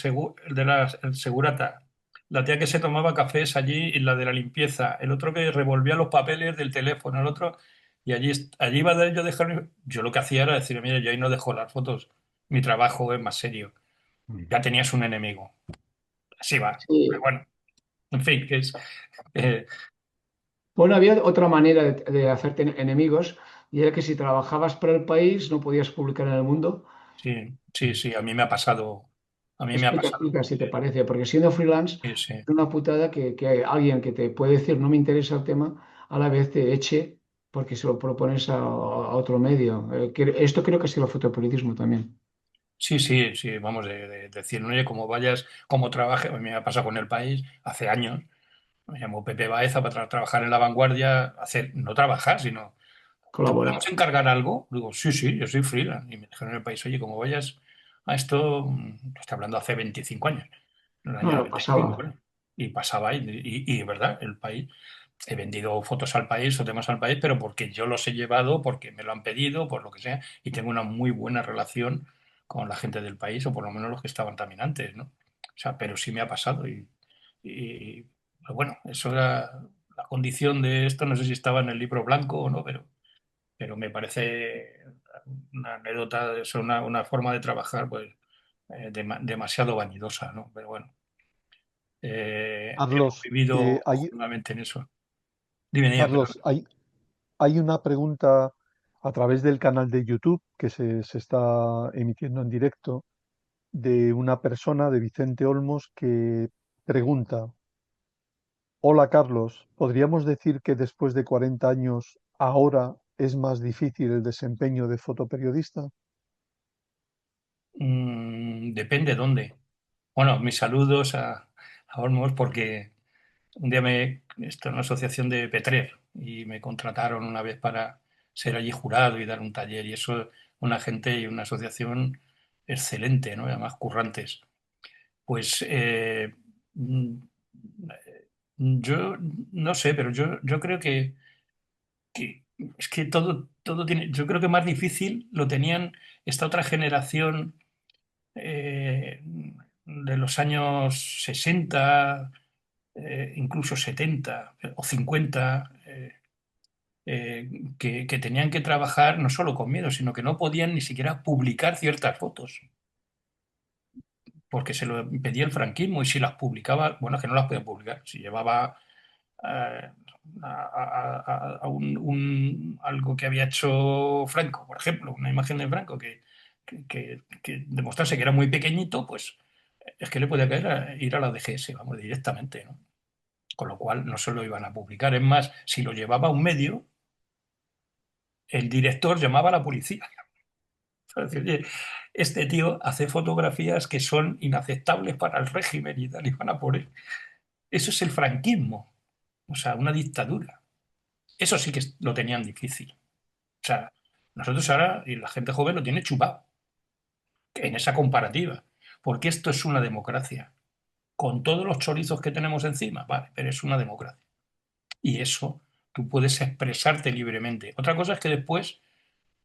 Speaker 2: segurata, la tía que se tomaba cafés allí y la de la limpieza, el otro que revolvía los papeles del teléfono, el otro, y allí iba yo a dejar, yo lo que hacía era decir, mire, yo ahí no dejo las fotos, mi trabajo es más serio. Ya tenías un enemigo. Así va. Pero
Speaker 3: Sí.
Speaker 2: bueno, en fin, que es... eh,
Speaker 3: Bueno, había otra manera de hacerte enemigos, y era que si trabajabas para el país no podías publicar en el mundo.
Speaker 2: Sí, sí, sí, a mí me ha pasado, a mí me ha
Speaker 3: Explica,
Speaker 2: pasado.
Speaker 3: explica si te parece, porque siendo freelance
Speaker 2: Sí, sí.
Speaker 3: es una putada que hay alguien que te puede decir no me interesa el tema, a la vez te eche porque se lo propones a otro medio. Esto creo que ha sido fotoperiodismo también.
Speaker 2: Sí, sí, sí, vamos, de decir, oye, como vayas, como trabaje, a mí me ha pasado con El País hace años, me llamó Pepe Baeza para trabajar en La Vanguardia, hacer, no trabajar, sino, ¿te
Speaker 3: Colaborar.
Speaker 2: podemos encargar algo? Digo, sí, sí, yo soy freelance. Y me dijeron en El País, oye, como vayas a esto, estoy hablando hace 25 años, en el
Speaker 3: No,
Speaker 2: año
Speaker 3: no
Speaker 2: 95,
Speaker 3: pasaba.
Speaker 2: ¿no? Y pasaba, ¿verdad? El País. He vendido fotos al país o temas al país, pero porque yo los he llevado, porque me lo han pedido, por lo que sea, y tengo una muy buena relación con la gente del país, o por lo menos los que estaban también antes, ¿no? O sea, pero sí me ha pasado y, pues bueno, eso era la condición de esto, no sé si estaba en el libro blanco o no, pero me parece una anécdota, es una forma de trabajar, pues, demasiado vanidosa, ¿no? Pero bueno, hemos
Speaker 1: Carlos,
Speaker 2: vivido cómodamente en eso. Dime, dime, perdón.
Speaker 1: Carlos, hay una pregunta a través del canal de YouTube que se está emitiendo en directo de una persona, de Vicente Olmos, que pregunta: Hola Carlos, ¿podríamos decir que después de 40 años ahora es más difícil el desempeño de fotoperiodista?
Speaker 2: Depende dónde. Bueno, mis saludos a Olmos porque un día estoy en una asociación de Petrer y me contrataron una vez para ser allí jurado y dar un taller y eso, una gente y una asociación excelente, ¿no? Y además currantes. Pues mm, yo no sé, pero yo creo que es que todo tiene, yo creo que más difícil lo tenían esta otra generación de los años 60, incluso 70 o 50, que tenían que trabajar no solo con miedo, sino que no podían ni siquiera publicar ciertas fotos, porque se lo impedía el franquismo y si las publicaba, bueno, es que no las podían publicar, si llevaba eh, a algo que había hecho Franco, por ejemplo, una imagen de Franco que demostrase que era muy pequeñito, pues es que le podía caer ir a la DGS, vamos, directamente, ¿no? Con lo cual no se lo iban a publicar. Es más, si lo llevaba a un medio, el director llamaba a la policía. Para decir, oye, este tío hace fotografías que son inaceptables para el régimen y tal, y van a por él. Eso es el franquismo, o sea, una dictadura. Eso sí que lo tenían difícil. O sea, nosotros ahora, y la gente joven lo tiene chupado en esa comparativa, porque esto es una democracia. Con todos los chorizos que tenemos encima, vale, pero es una democracia. Y eso tú puedes expresarte libremente. Otra cosa es que después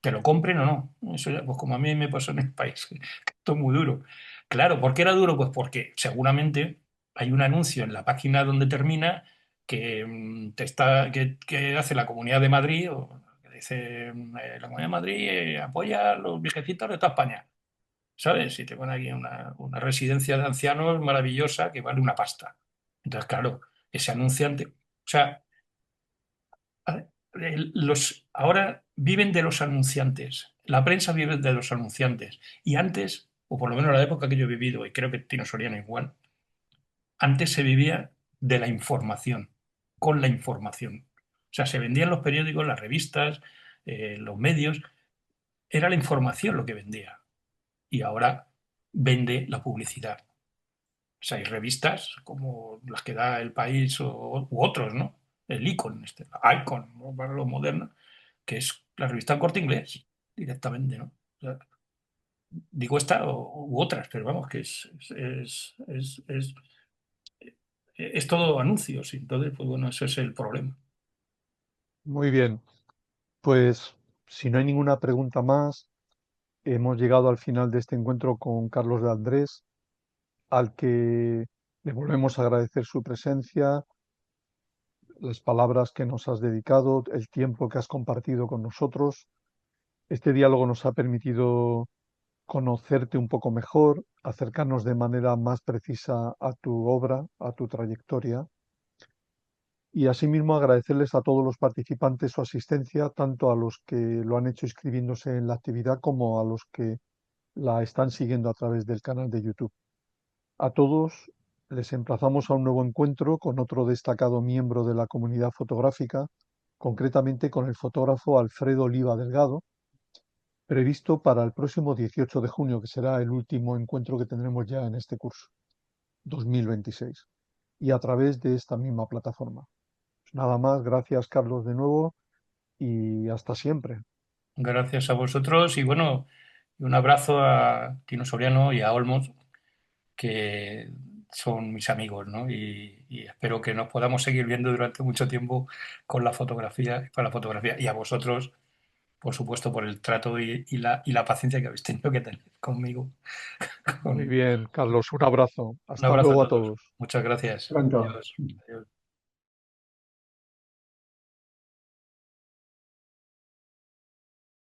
Speaker 2: te lo compren o no. Eso ya, pues como a mí me pasó en el país, que esto es muy duro. Claro, ¿por qué era duro? Pues porque seguramente hay un anuncio en la página donde termina que, que hace la Comunidad de Madrid, o que dice la Comunidad de Madrid apoya a los viejecitos de toda España. ¿Sabes? Si te ponen aquí una residencia de ancianos maravillosa que vale una pasta. Entonces, claro, ese anunciante, o sea, ahora viven de los anunciantes, la prensa vive de los anunciantes. Y antes, o por lo menos la época que yo he vivido, y creo que Tino Soriano igual, antes se vivía de la información, con la información. O sea, se vendían los periódicos, las revistas, los medios, era la información lo que vendía. Y ahora vende la publicidad. O sea, hay revistas como las que da El País u otros, ¿no? El Icon, Icon, ¿no? Para los modernos, que es la revista en Corte Inglés, directamente, ¿no? O sea, digo esta u otras, pero vamos, que es todo anuncios, y entonces, pues bueno, ese es el problema.
Speaker 1: Muy bien, pues si no hay ninguna pregunta más, hemos llegado al final de este encuentro con Carlos de Andrés, al que le volvemos a agradecer su presencia, las palabras que nos has dedicado, el tiempo que has compartido con nosotros. Este diálogo nos ha permitido conocerte un poco mejor, acercarnos de manera más precisa a tu obra, a tu trayectoria. Y asimismo agradecerles a todos los participantes su asistencia, tanto a los que lo han hecho inscribiéndose en la actividad como a los que la están siguiendo a través del canal de YouTube. A todos les emplazamos a un nuevo encuentro con otro destacado miembro de la comunidad fotográfica, concretamente con el fotógrafo Alfredo Oliva Delgado, previsto para el próximo 18 de junio, que será el último encuentro que tendremos ya en este curso 2026, y a través de esta misma plataforma. Pues nada más, gracias Carlos de nuevo y hasta siempre.
Speaker 2: Gracias a vosotros y bueno, un abrazo a Tino Soriano y a Olmos, que son mis amigos, ¿no? Y espero que nos podamos seguir viendo durante mucho tiempo con la fotografía, con la fotografía. Y a vosotros, por supuesto, por el trato y la paciencia que habéis tenido que tener conmigo.
Speaker 1: Muy bien, Carlos, un abrazo.
Speaker 2: Un
Speaker 1: Hasta
Speaker 2: abrazo a
Speaker 1: luego a
Speaker 2: todos.
Speaker 1: todos.
Speaker 2: Muchas gracias.
Speaker 3: Pronto.
Speaker 2: Adiós. Adiós.